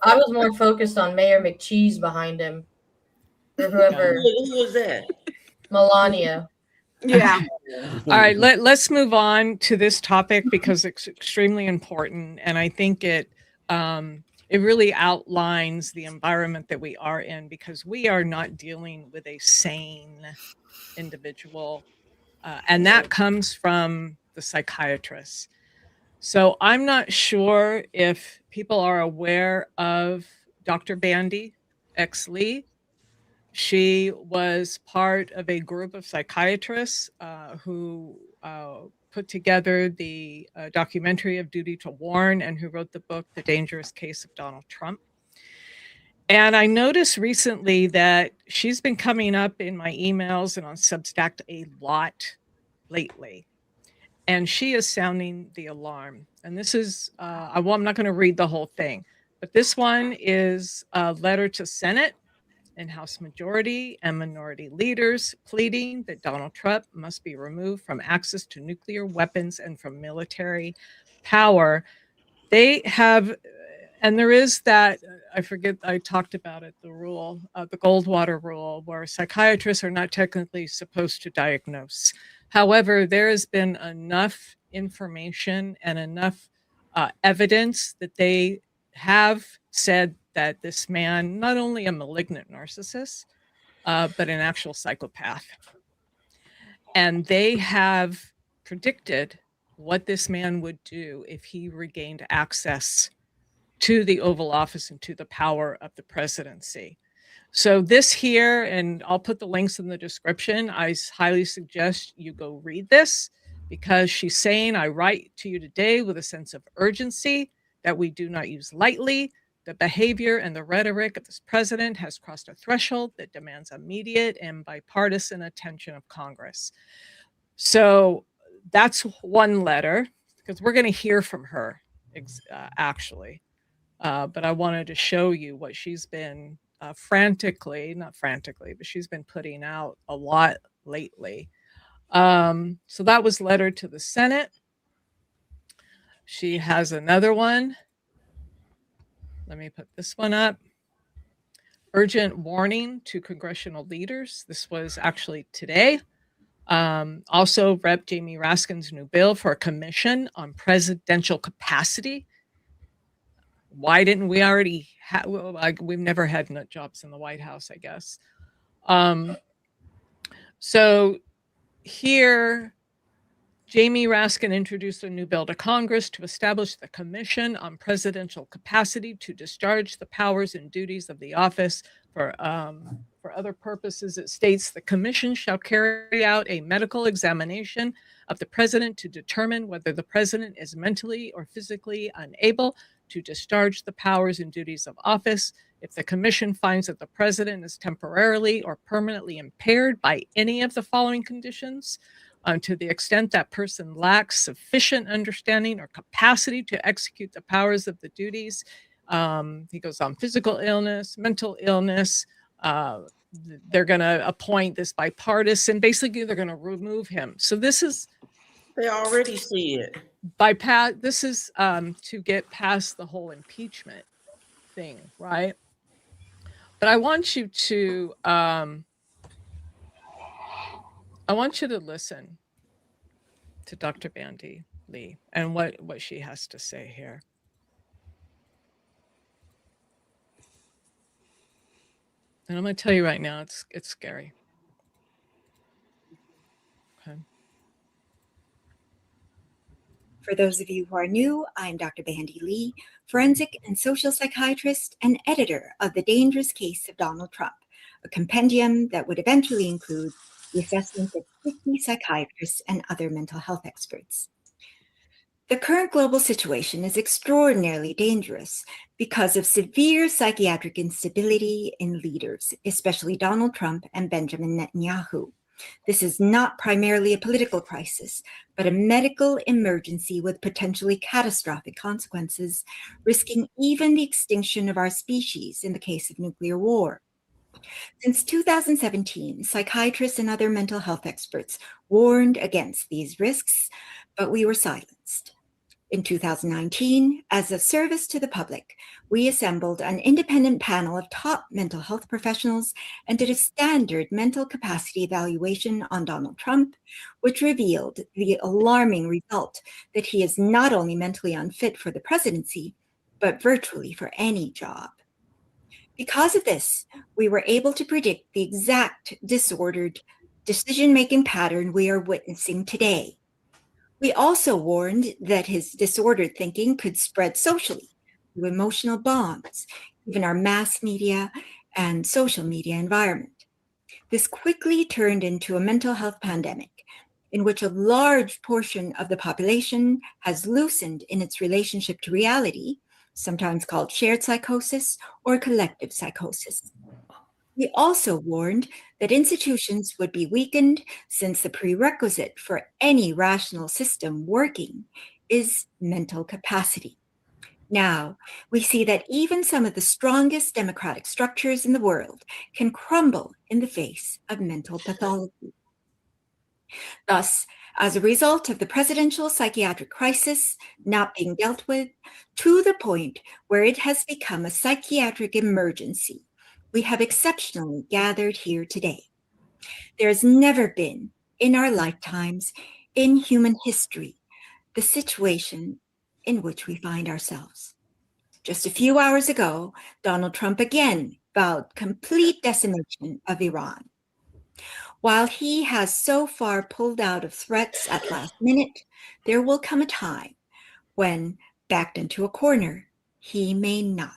I was more focused on Mayor McCheese behind him. Or whoever. Who was that? Melania. Yeah. All right, let's move on to this topic because it's extremely important. And I think it really outlines the environment that we are in, because we are not dealing with a sane individual. And that comes from the psychiatrists. So I'm not sure if people are aware of Dr. Bandy X. She was part of a group of psychiatrists who put together the documentary of Duty to Warn, and who wrote the book, The Dangerous Case of Donald Trump. And I noticed recently that she's been coming up in my emails and on Substack a lot lately. And she is sounding the alarm. And this is, I'm not going to read the whole thing, but this one is a letter to Senate and House Majority and Minority Leaders pleading that Donald Trump must be removed from access to nuclear weapons and from military power. They have, and there is that, I forget, I talked about it, the rule, the Goldwater rule, where psychiatrists are not technically supposed to diagnose. However, there has been enough information and enough evidence that they have said that this man, not only a malignant narcissist, but an actual psychopath. And they have predicted what this man would do if he regained access to the Oval Office and to the power of the presidency. So this here, and I'll put the links in the description, I highly suggest you go read this, because she's saying, I write to you today with a sense of urgency that we do not use lightly. The behavior and the rhetoric of this president has crossed a threshold that demands immediate and bipartisan attention of Congress. So that's one letter, because we're going to hear from her, actually. But I wanted to show you what she's been not frantically, but she's been putting out a lot lately. So that was letter to the Senate. She has another one. Let me put this one up. Urgent warning to congressional leaders. This was actually today. Also, Rep. Jamie Raskin's new bill for a commission on presidential capacity. Why didn't we already have, we've never had nut jobs in the White House, I guess. So here, Jamie Raskin introduced a new bill to Congress to establish the Commission on Presidential Capacity to discharge the powers and duties of the office. For other purposes, it states the commission shall carry out a medical examination of the president to determine whether the president is mentally or physically unable to discharge the powers and duties of office. If the commission finds that the president is temporarily or permanently impaired by any of the following conditions, to the extent that person lacks sufficient understanding or capacity to execute the powers of the duties, he goes on, physical illness, mental illness, they're going to appoint this bipartisan, basically they're going to remove him. So this is, they already see it. This is to get past the whole impeachment thing, right? But I want you to listen to Dr. Bandy Lee and what she has to say here. And I'm going to tell you right now, it's scary. Okay. For those of you who are new, I'm Dr. Bandy Lee, forensic and social psychiatrist and editor of The Dangerous Case of Donald Trump, a compendium that would eventually include the assessment of 50 psychiatrists and other mental health experts. The current global situation is extraordinarily dangerous because of severe psychiatric instability in leaders, especially Donald Trump and Benjamin Netanyahu. This is not primarily a political crisis, but a medical emergency with potentially catastrophic consequences, risking even the extinction of our species in the case of nuclear war. Since 2017, psychiatrists and other mental health experts warned against these risks, but we were silenced. In 2019, as a service to the public, we assembled an independent panel of top mental health professionals and did a standard mental capacity evaluation on Donald Trump, which revealed the alarming result that he is not only mentally unfit for the presidency, but virtually for any job. Because of this, we were able to predict the exact disordered decision-making pattern we are witnessing today. We also warned that his disordered thinking could spread socially through emotional bonds, even our mass media and social media environment. This quickly turned into a mental health pandemic in which a large portion of the population has loosened in its relationship to reality, sometimes called shared psychosis or collective psychosis. We also warned that institutions would be weakened since the prerequisite for any rational system working is mental capacity. Now, we see that even some of the strongest democratic structures in the world can crumble in the face of mental pathology. Thus, as a result of the presidential psychiatric crisis not being dealt with, to the point where it has become a psychiatric emergency, we have exceptionally gathered here today. There has never been, in our lifetimes, in human history, the situation in which we find ourselves. Just a few hours ago, Donald Trump again vowed complete decimation of Iran. While he has so far pulled out of threats at last minute, there will come a time when, backed into a corner, he may not.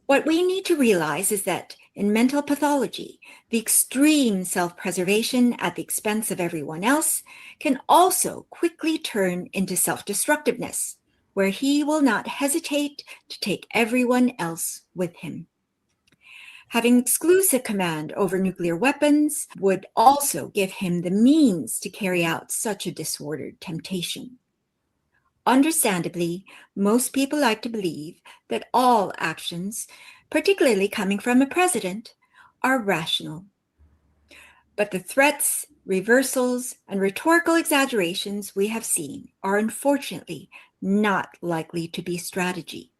What we need to realize is that in mental pathology, the extreme self-preservation at the expense of everyone else can also quickly turn into self-destructiveness, where he will not hesitate to take everyone else with him. Having exclusive command over nuclear weapons would also give him the means to carry out such a disordered temptation. Understandably, most people like to believe that all actions, particularly coming from a president, are rational. But the threats, reversals, and rhetorical exaggerations we have seen are unfortunately not likely to be strategy.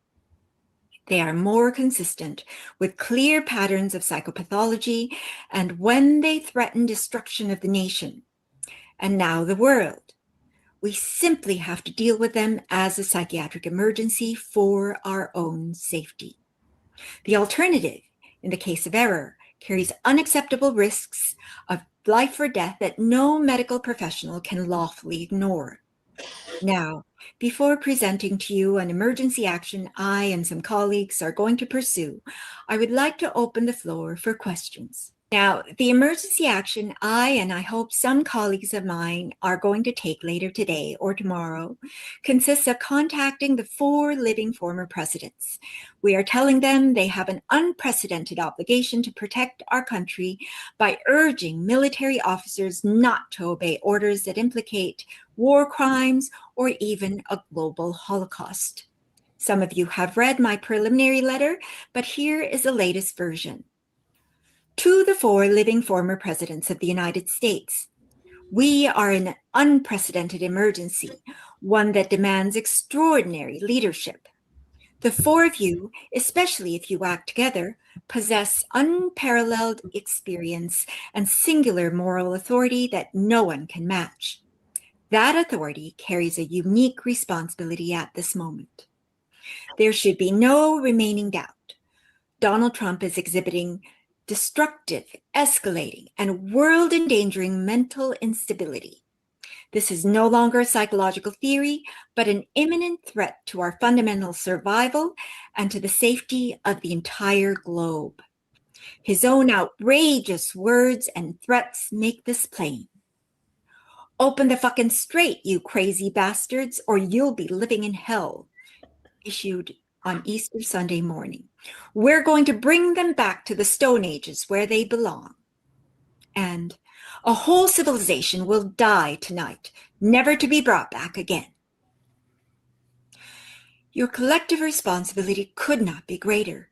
They are more consistent with clear patterns of psychopathology and when they threaten destruction of the nation, and now the world. We simply have to deal with them as a psychiatric emergency for our own safety. The alternative, in the case of error, carries unacceptable risks of life or death that no medical professional can lawfully ignore. Now, before presenting to you an emergency action I and some colleagues are going to pursue, I would like to open the floor for questions. Now, the emergency action I and I hope some colleagues of mine are going to take later today or tomorrow consists of contacting the 4 living former presidents. We are telling them they have an unprecedented obligation to protect our country by urging military officers not to obey orders that implicate war crimes or even a global Holocaust. Some of you have read my preliminary letter, but here is the latest version. To the 4 living former presidents of the United States, we are in an unprecedented emergency, one that demands extraordinary leadership. The 4 of you, especially if you act together, possess unparalleled experience and singular moral authority that no one can match. That authority carries a unique responsibility at this moment. There should be no remaining doubt. Donald Trump is exhibiting destructive, escalating, and world-endangering mental instability. This is no longer a psychological theory, but an imminent threat to our fundamental survival and to the safety of the entire globe. His own outrageous words and threats make this plain. Open the fucking straight, you crazy bastards, or you'll be living in hell. Issued on Easter Sunday morning. We're going to bring them back to the Stone Ages where they belong. And a whole civilization will die tonight, never to be brought back again. Your collective responsibility could not be greater.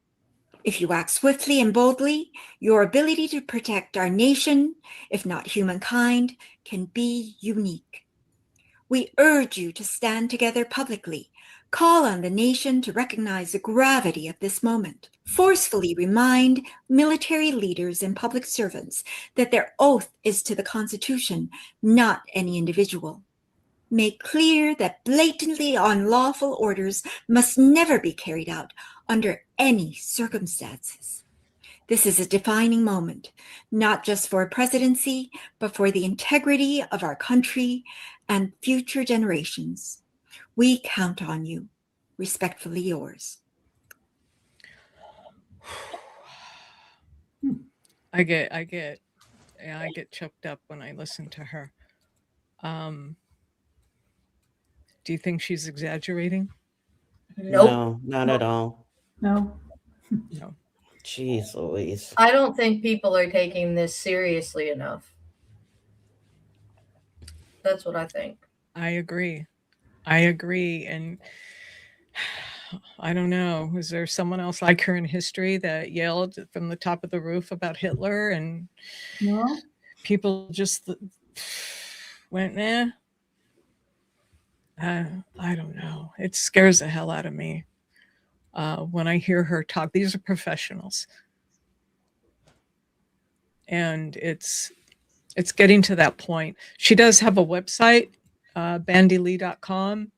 If you act swiftly and boldly, your ability to protect our nation, if not humankind, can be unique. We urge you to stand together publicly, call on the nation to recognize the gravity of this moment, forcefully remind military leaders and public servants that their oath is to the Constitution, not any individual. Make clear that blatantly unlawful orders must never be carried out under any circumstances. This is a defining moment, not just for a presidency, but for the integrity of our country and future generations. We count on you. Respectfully yours. I get choked up when I listen to her. Do you think she's exaggerating? Nope. No, not at all. No. No. Jeez Louise. I don't think people are taking this seriously enough. That's what I think. I agree. And I don't know. Was there someone else like her in history that yelled from the top of the roof about Hitler and No. people just went, nah? I don't know. It scares the hell out of me when I hear her talk. These are professionals. And it's getting to that point. She does have a website, bandylee.com.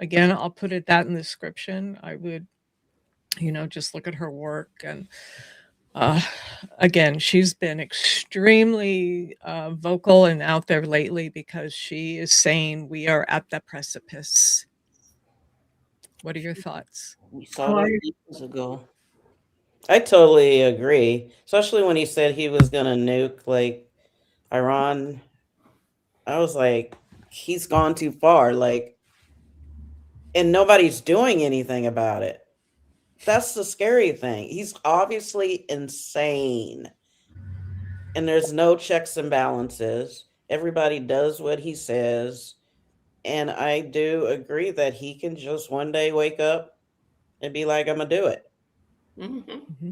Again, I'll put that in the description. I would, just look at her work. And again, she's been extremely vocal and out there lately because she is saying we are at the precipice. What are your thoughts? We saw that years ago. I totally agree, especially when he said he was going to nuke like Iran. I was like, he's gone too far. And nobody's doing anything about it. That's the scary thing. He's obviously insane. And there's no checks and balances. Everybody does what he says. And I do agree that he can just one day wake up and be like, I'm going to do it. Mm-hmm.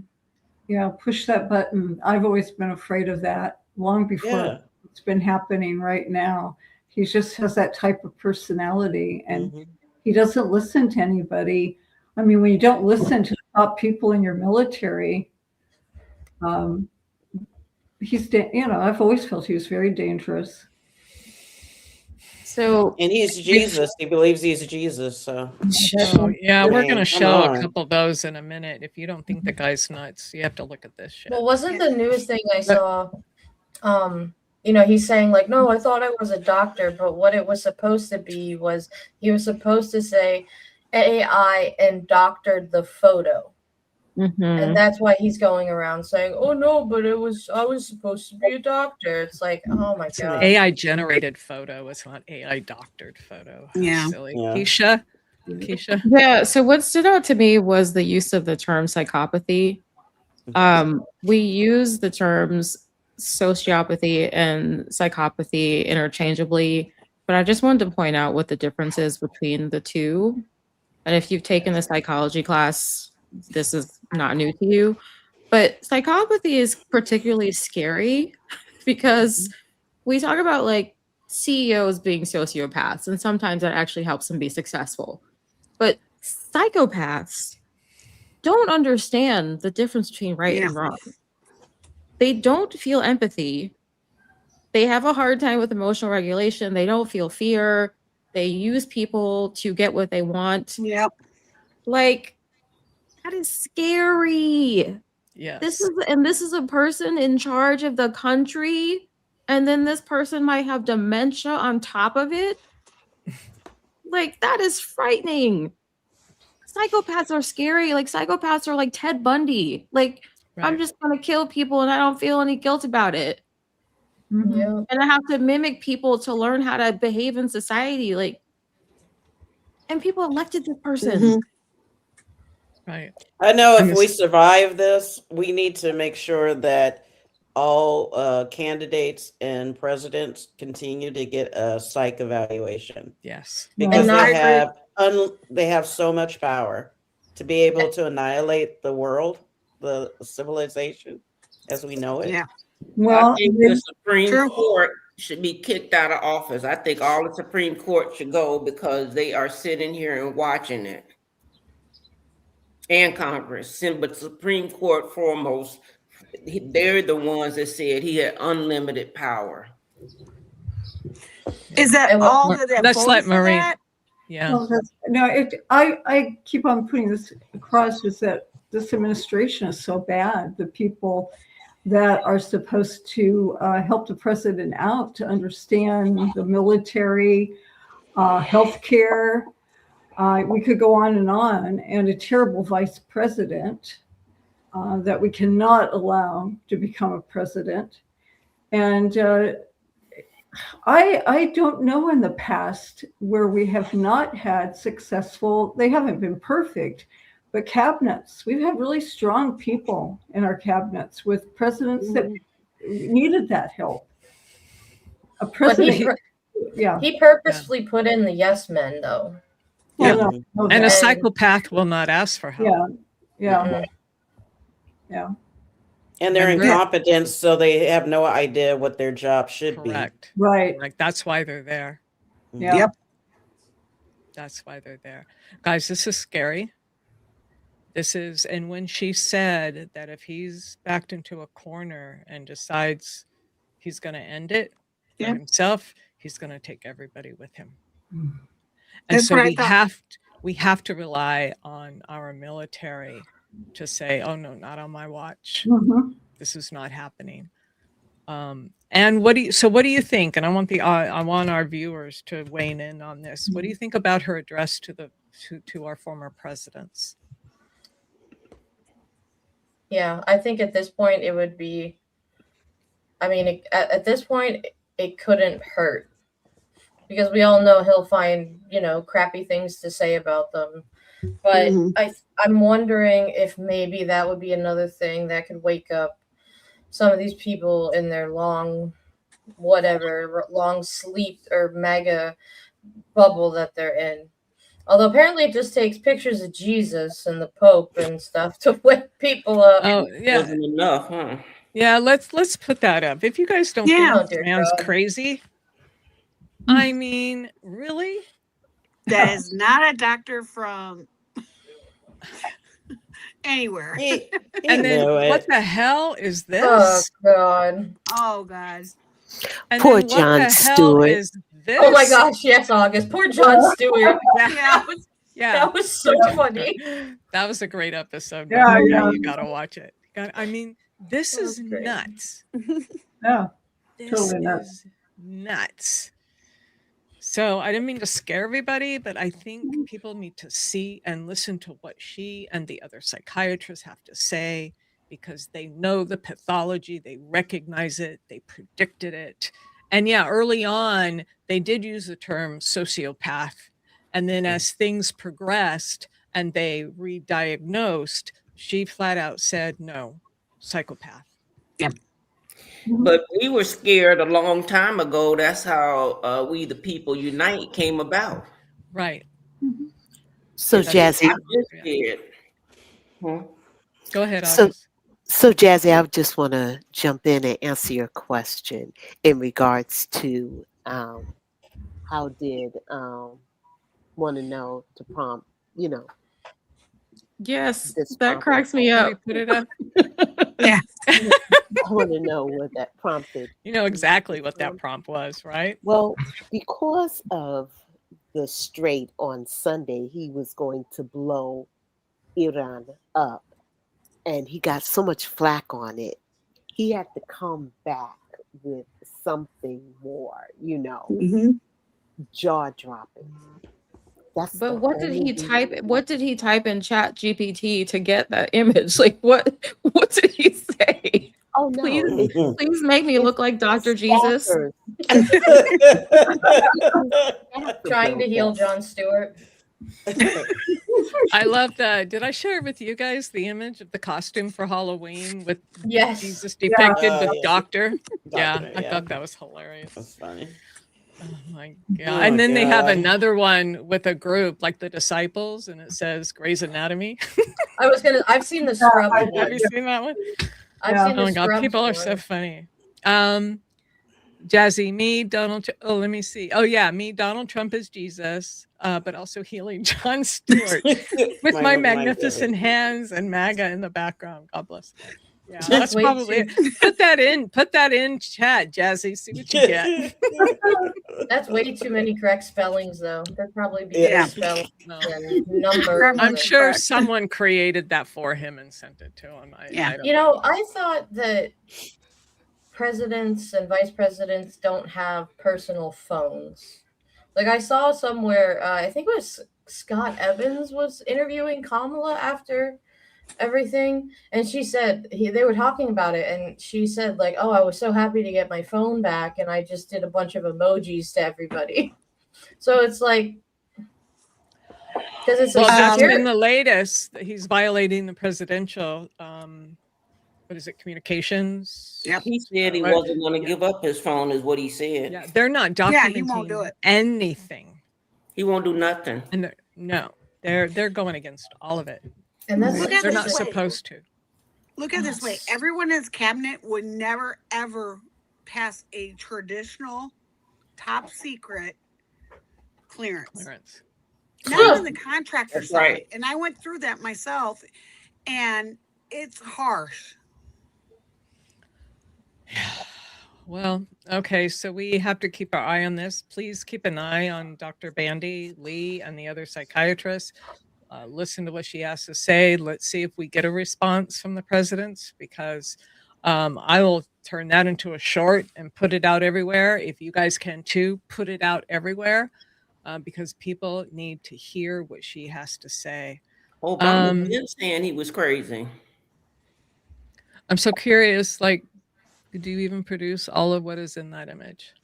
Yeah, push that button. I've always been afraid of that long before it's been happening right now. He just has that type of personality and he doesn't listen to anybody. I mean, when you don't listen to the top people in your military, I've always felt he was very dangerous. So, And he's Jesus. He believes he's Jesus. So Oh, yeah, we're Man, going to come show a on. couple of those in a minute. If you don't think the guy's nuts, you have to look at this shit. Well, wasn't the newest thing I saw, he's saying like, no, I thought I was a doctor, but what it was supposed to be was he was supposed to say AI and doctored the photo. And that's why he's going around saying, "Oh no, but I was supposed to be a doctor." It's like, oh my It's an god, AI generated photo. It's not AI doctored photo. How Yeah. silly. Yeah. Keisha? yeah. So what stood out to me was the use of the term psychopathy. We use the terms sociopathy and psychopathy interchangeably, but I just wanted to point out what the difference is between the two. And if you've taken the psychology class, this is not new to you. But psychopathy is particularly scary because we talk about like CEOs being sociopaths, and sometimes that actually helps them be successful. But psychopaths don't understand the difference between right and wrong. They don't feel empathy. They have a hard time with emotional regulation. They don't feel fear. They use people to get what they want. Yep. Like, that is scary. Yes. This is a person in charge of the country, and then this person might have dementia on top of it. Like, that is frightening. Psychopaths are scary. Like, psychopaths are like Ted Bundy. Like, I'm just gonna kill people and I don't feel any guilt about it. Yeah. And I have to mimic people to learn how to behave in society. Like, and people elected this person. Right. I know if we survive this, we need to make sure that all candidates and presidents continue to get a psych evaluation. Yes. Because And they have so much power to be able to annihilate the world, the civilization as we know it. Yeah. Well, I think the Supreme Court should be kicked out of office. I think all the Supreme Court should go because they are sitting here and watching it. And Congress, but Supreme Court foremost, they're the ones that said he had unlimited power. Is that all that? Let's let Marie. Yeah. No, I keep on putting this across is that this administration is so bad. The people that are supposed to help the president out to understand the military, healthcare. We could go on, and a terrible vice president that we cannot allow to become a president. And I don't know in the past where we have not had successful, they haven't been perfect, but cabinets. We've had really strong people in our cabinets with presidents that needed that help. A president, he purposefully put in the yes men, though. Yeah. And a psychopath will not ask for help. Yeah. And they're incompetent, so they have no idea what their job should be. Right. Like, that's why they're there. Yep. That's why they're there. Guys, this is scary. And when she said that if he's backed into a corner and decides he's going to end it for himself, he's going to take everybody with him. And so we have to rely on our military to say, oh no, not on my watch. This is not happening. And what do you think? And I want our viewers to weigh in on this. What do you think about her address to our former presidents? Yeah, I think at this point it would be, at this point it couldn't hurt. Because we all know he'll find, crappy things to say about them. But I'm wondering if maybe that would be another thing that could wake up some of these people in their long sleep or mega bubble that they're in. Although apparently it just takes pictures of Jesus and the Pope and stuff to wake people up. Oh, yeah. Wasn't enough, huh? Yeah, let's put that up. If you guys don't think this man's crazy, I mean, really? That is not a doctor from anywhere. And then what the hell is this? Oh God. Oh God. And Poor then Jon what the hell Stewart. is this. Oh my gosh, yes, August. Poor Jon Stewart. Yeah. That was so funny. That was a great episode. Yeah, Yeah, yeah. you gotta watch it. I mean, this is nuts. Yeah, This totally nuts. is nuts. So I didn't mean to scare everybody, but I think people need to see and listen to what she and the other psychiatrists have to say, because they know the pathology, they recognize it, they predicted it. And yeah, early on, they did use the term sociopath. And then as things progressed and they re-diagnosed, she flat out said, no, psychopath. Yeah. But we were scared a long time ago. That's how We the People Unite came about. Right. So Jazzy, I'm just scared. Go ahead, so August. so Jazzy, I just want to jump in and answer your question in regards to how did want to know to prompt, Yes, this that prompt cracks me Can up. we put it up? Yeah. I want to know what that prompted. You know exactly what that prompt was, right? Well, because of the Strait on Sunday, he was going to blow Iran up, and he got so much flack on it. He had to come back with something more, jaw dropping. But what did he type? What did he type in Chat GPT to get that image? Like, what did he say? Oh no! Please make me look like Dr. Jesus. Trying to heal Jon Stewart. I love that. Did I share with you guys the image of the costume for Halloween with Yes. Jesus depicted Yeah. with Doctor? Yeah, Doctor, I yeah. thought that was hilarious. That's funny. Oh my god! And then they have another one with a group like the disciples, and it says Grey's Anatomy. I've seen the scrub. Have you seen that one? I've seen Oh the my god, scrub. people are so funny. Jazzy, me, Donald. Oh, let me see. Oh yeah, me, Donald Trump is Jesus, but also healing Jon Stewart with my magnificent hands and MAGA in the background. God bless. Yeah, that's way probably put that in chat, Jazzy. See what you get. That's way too many correct spellings, though. There'd probably be Yeah. spellings and numbers. I'm sure someone created that for him and sent it to him. I don't I thought that presidents and vice presidents don't have personal phones. Like I saw somewhere, I think it was Scott Evans was interviewing Kamala after everything, and she said they were talking about it, and she said like, "Oh, I was so happy to get my phone back, and I just did a bunch of emojis to everybody." So it's like, because it's that's secure. been the latest. He's violating the presidential. What is it? Communications. Yep. He said he wasn't going to give up his phone, is what he said. Yeah, they're not documenting Yeah, he won't do it. anything. He won't do nothing. And they're going against all of it. And that's Look at they're this not way. supposed to. Look at it this way. Everyone in his cabinet would never, ever pass a traditional top secret clearance. Not even the contractor That's side. right. And I went through that myself, and it's harsh. Well, okay, so we have to keep our eye on this. Please keep an eye on Dr. Bandy Lee and the other psychiatrists. Listen to what she has to say. Let's see if we get a response from the presidents, because I will turn that into a short and put it out everywhere. If you guys can too, put it out everywhere, because people need to hear what she has to say. Obama is saying he was crazy. I'm so curious, like, do you even produce all of what is in that image?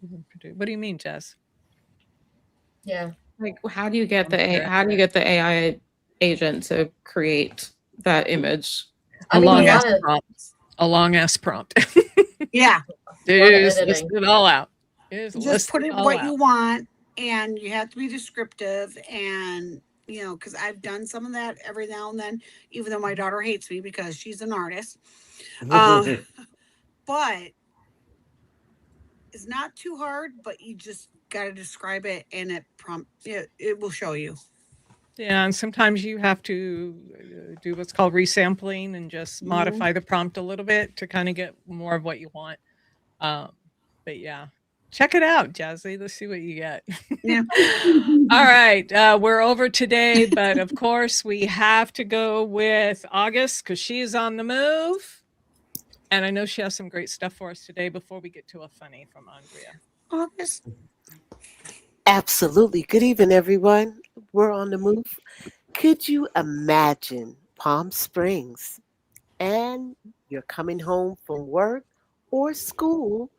What do you mean, Jess? Yeah. Like, how do you get the AI agent to create that image? A long ass prompt. Yeah. Just list it all out. Just put it what you want, and you have to be descriptive, and because I've done some of that every now and then, even though my daughter hates me because she's an artist. But it's not too hard, but you just got to describe it, and it will show you. Yeah, and sometimes you have to do what's called resampling and just modify the prompt a little bit to kind of get more of what you want. But yeah, Check it out, Jazzy. Let's see what you get. Yeah. All right. We're over today, but of course, we have to go with August because she's on the move. And I know she has some great stuff for us today before we get to a funny from Andrea. August. Absolutely. Good evening, everyone. We're on the move. Could you imagine Palm Springs and you're coming home from work or school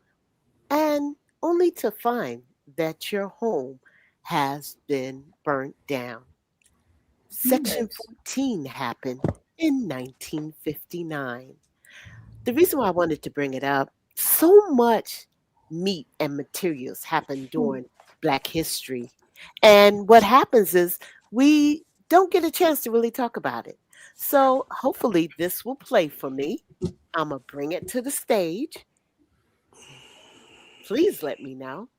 and only to find that your home has been burnt down? Section 14 happened in 1959. The reason why I wanted to bring it up, so much meat and materials happened during Black history. And what happens is we don't get a chance to really talk about it. So hopefully this will play for me. I'm going to bring it to the stage. Please let me know.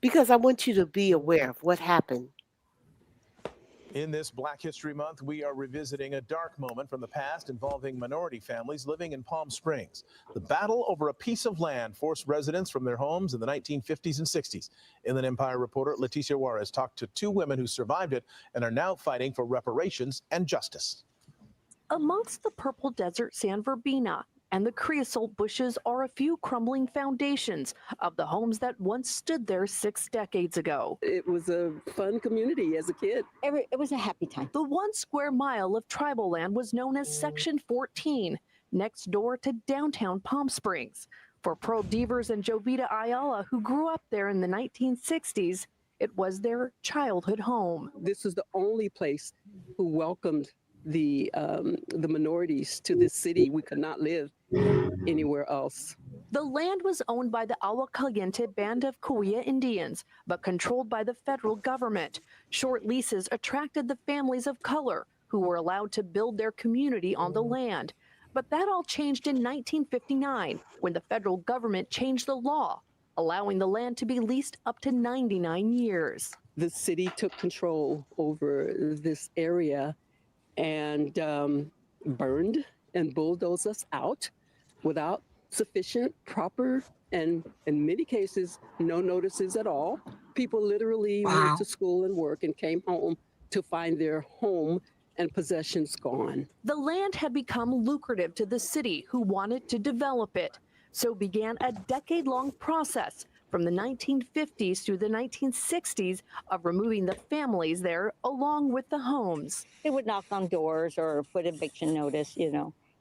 Because I want you to be aware of what happened. In this Black History Month, we are revisiting a dark moment from the past involving minority families living in Palm Springs. The battle over a piece of land forced residents from their homes in the 1950s and 60s. Inland Empire reporter Leticia Juarez talked to two women who survived it and are now fighting for reparations and justice. Amongst the purple desert sand verbena and the creosote bushes are a few crumbling foundations of the homes that once stood there 6 decades ago. It was a fun community as a kid. It was a happy time. The 1 square mile of tribal land was known as Section 14, next door to downtown Palm Springs. For Pearl Devers and Jovita Ayala, who grew up there in the 1960s, it was their childhood home. This is the only place who welcomed the minorities to this city. We could not live anywhere else. The land was owned by the Agua Caliente Band of Cahuilla Indians, but controlled by the federal government. Short leases attracted the families of color who were allowed to build their community on the land. But that all changed in 1959 when the federal government changed the law, allowing the land to be leased up to 99 years. The city took control over this area and burned and bulldozed us out without sufficient, proper, and in many cases, no notices at all. People literally went to school and work and came home to find their home and possessions gone. The land had become lucrative to the city, who wanted to develop it. So began a decade-long process from the 1950s through the 1960s of removing the families there along with the homes. They would knock on doors or put eviction notice,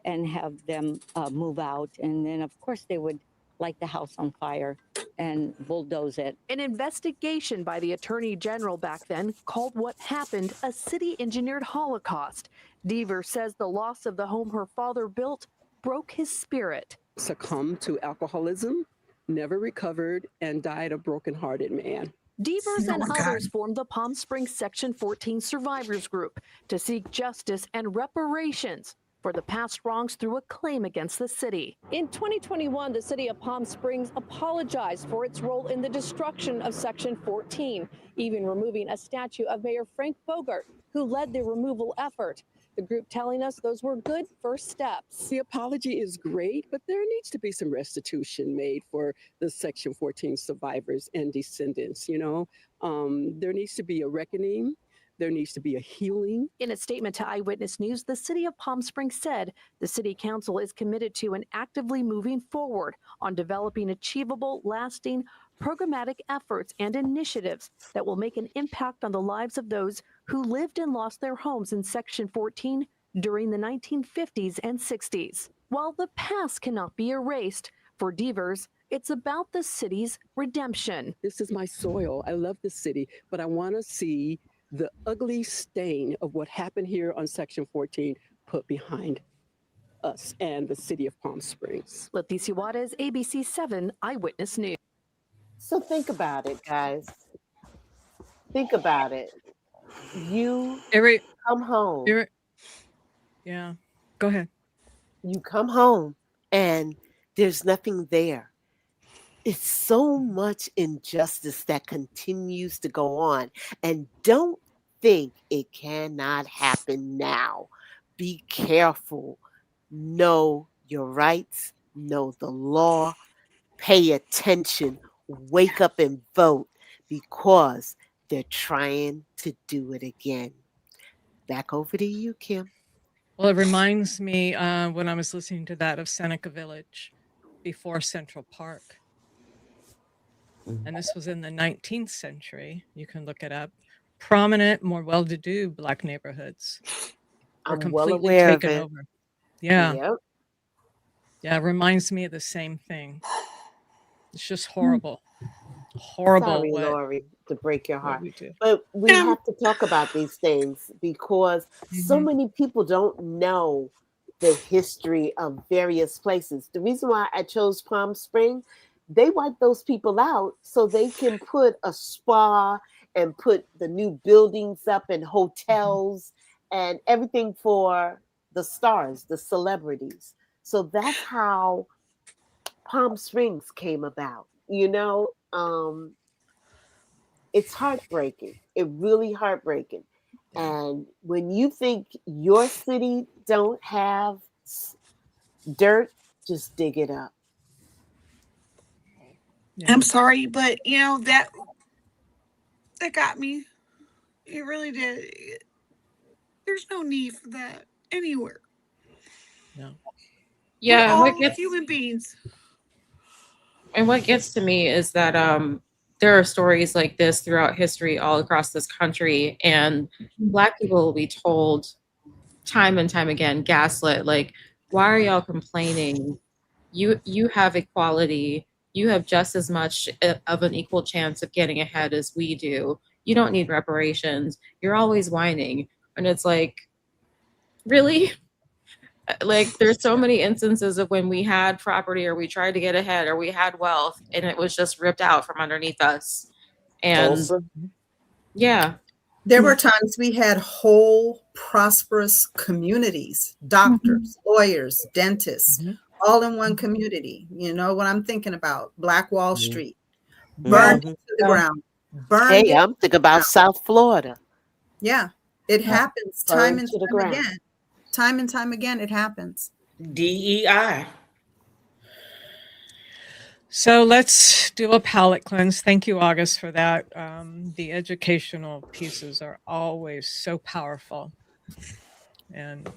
and have them move out. And then, of course, they would light the house on fire and bulldoze it. An investigation by the Attorney General back then called what happened a city-engineered Holocaust. Deaver says the loss of the home her father built broke his spirit. Succumbed to alcoholism, never recovered, and died a broken-hearted man. Devers and others formed the Palm Springs Section 14 Survivors Group to seek justice and reparations for the past wrongs through a claim against the city. In 2021, the city of Palm Springs apologized for its role in the destruction of Section 14, even removing a statue of Mayor Frank Bogart, who led the removal effort. The group telling us those were good first steps. The apology is great, but there needs to be some restitution made for the Section 14 survivors and descendants, There needs to be a reckoning. There needs to be a healing. In a statement to Eyewitness News, the city of Palm Springs said the city council is committed to and actively moving forward on developing achievable, lasting, programmatic efforts and initiatives that will make an impact on the lives of those who lived and lost their homes in Section 14 during the 1950s and 60s. While the past cannot be erased, for Devers, it's about the city's redemption. This is my soil. I love the city, but I want to see the ugly stain of what happened here on Section 14 put behind us and the city of Palm Springs. Leticia Juarez, ABC 7 Eyewitness News. So think about it, guys. Think about it. You come home. Yeah, go ahead. You come home and there's nothing there. It's so much injustice that continues to go on. And don't think it cannot happen now. Be careful. Know your rights. Know the law. Pay attention, wake up and vote, because they're trying to do it again. Back over to you, Kim. Well, it reminds me when I was listening to that of Seneca Village before Central Park. And this was in the 19th century. You can look it up. Prominent, more well-to-do Black neighborhoods were I'm well completely aware of taken it. over. Yeah. Yep. Yeah, it reminds me of the same thing. It's just horrible. Horrible Sorry, what Lori, to break your heart. we do. But we have to talk about these things because so many people don't know the history of various places. The reason why I chose Palm Springs, they wipe those people out so they can put a spa and put the new buildings up and hotels and everything for the stars, the celebrities. So that's how Palm Springs came about, it's heartbreaking. It really heartbreaking. And when you think your city don't have dirt, just dig it up. I'm sorry, but that got me. It really did. There's no need for that anywhere. No. Yeah, We're what all gets human beings. and what gets to me is that there are stories like this throughout history all across this country, and Black people will be told time and time again, gaslit, like, why are y'all complaining? You have equality. You have just as much of an equal chance of getting ahead as we do. You don't need reparations. You're always whining. And it's like, really? Like, there's so many instances of when we had property or we tried to get ahead or we had wealth and it was just ripped out from underneath us. And yeah. There were times we had whole prosperous communities, doctors, lawyers, dentists, all in one community. You know what I'm thinking about? Black Wall Street, burned to the ground. Hey, I'm thinking about South Florida. Yeah, it happens time and to the time ground. again. Time and time again, it happens. DEI. So let's do a palate cleanse. Thank you, August, for that. The educational pieces are always so powerful, and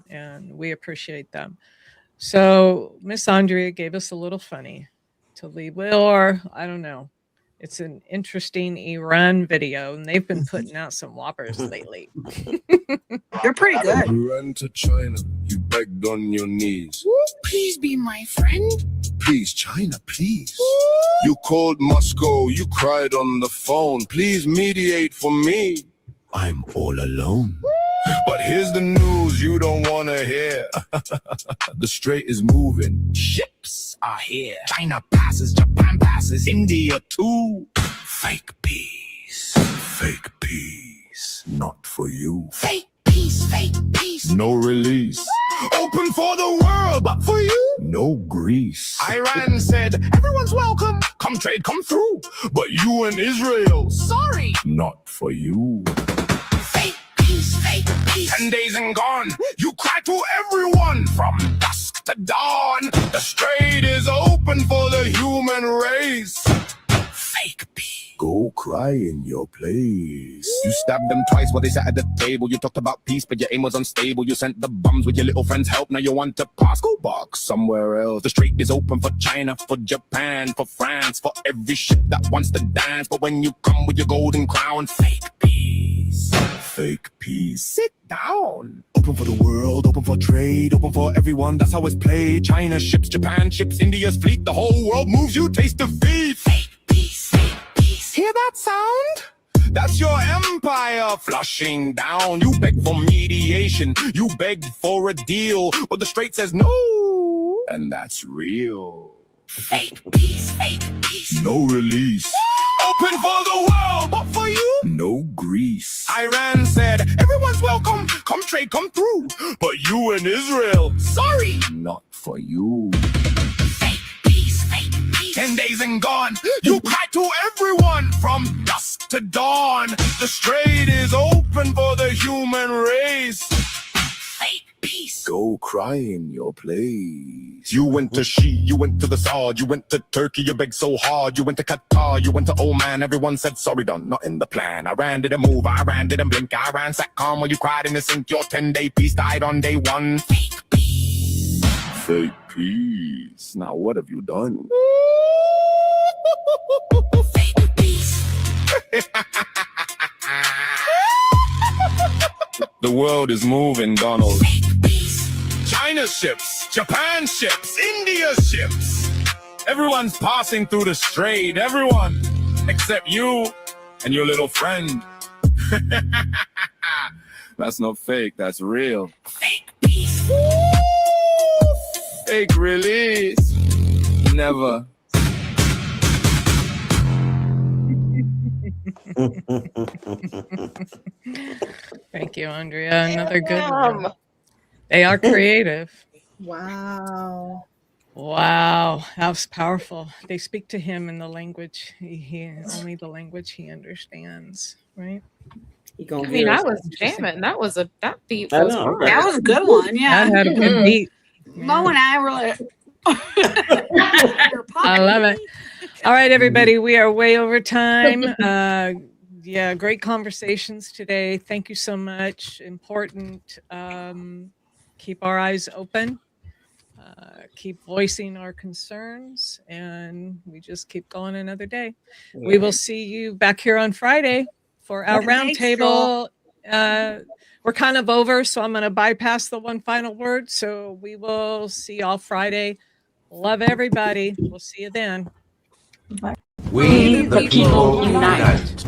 we appreciate them. So Miss Andrea gave us a little funny to lead with, or I don't know. It's an interesting Iran video, and they've been putting out some whoppers lately. They're pretty good. You ran to China, you begged on your knees. Please be my friend. Please, China, please. You called Moscow, you cried on the phone. Please mediate for me. I'm all alone. But here's the news you don't want to hear. The Strait is moving. Ships are here. China passes, Japan passes, India too. Fake peace. Fake peace. Not for you. Fake peace, fake peace. No release. Open for the world, but for you, no grease. Iran said, everyone's welcome. Come trade, come through. But you and Israel, Sorry. not for you. Fake peace, fake peace. 10 days and gone. You cry to everyone from dusk to dawn. The Strait is open for the human race. Fake peace. Go cry in your place. You stabbed them twice while they sat at the table. You talked about peace, but your aim was unstable. You sent the bums with your little friends' help. Now you want to pass. Go box somewhere else. The Strait is open for China, for Japan, for France, for every ship that wants to dance. But when you come with your golden crown, fake peace. Fake peace. Sit down. Open for the world, open for trade, open for everyone. That's how it's played. China ships, Japan ships, India's fleet. The whole world moves you, taste defeat. Fake peace, fake peace. Hear that sound? That's your empire flushing down. You beg for mediation, you beg for a deal, but the Strait says no, and that's real. Fake peace, fake peace. No release. Open for the world, but for you, no grease. Iran said, everyone's welcome, come trade, come through, but you and Israel, sorry, not for you. Fake peace, fake peace. 10 days and gone. You cry to everyone from dusk to dawn. The Strait is open for the human race. Fake peace. Go cry in your place. You went to She, you went to the Saud, you went to Turkey, you begged so hard. You went to Qatar, you went to Oman, everyone said sorry, done, not in the plan. I ran, didn't move, I ran, didn't blink, I ran, sat calm while you cried in the sink. Your 10-day peace died on day one. Fake peace. Fake peace. Now what have you done? Fake peace. The world is moving, Donald. China ships, Japan ships, India ships. Everyone's passing through the strait. Everyone except you and your little friend. That's not fake, that's real. Fake peace. Fake release. Never. Thank you, Andrea. Another good one. They are creative. Wow. Wow, that was powerful. They speak to him in the language he only the language he understands, right? I mean, I was jamming. That beat I was know, hard. That was a good one. Yeah. That had a good beat. Mo and I were like, I love it. All right, everybody, we are way over time. Yeah, great conversations today. Thank you so much. Important. Keep our eyes open. Keep voicing our concerns, and we just keep going another day. Yeah. We will see you back here on Friday for our roundtable. We're kind of over, so I'm going to bypass the one final word. So we will see y'all Friday. Love everybody. We'll see you then. We the people unite.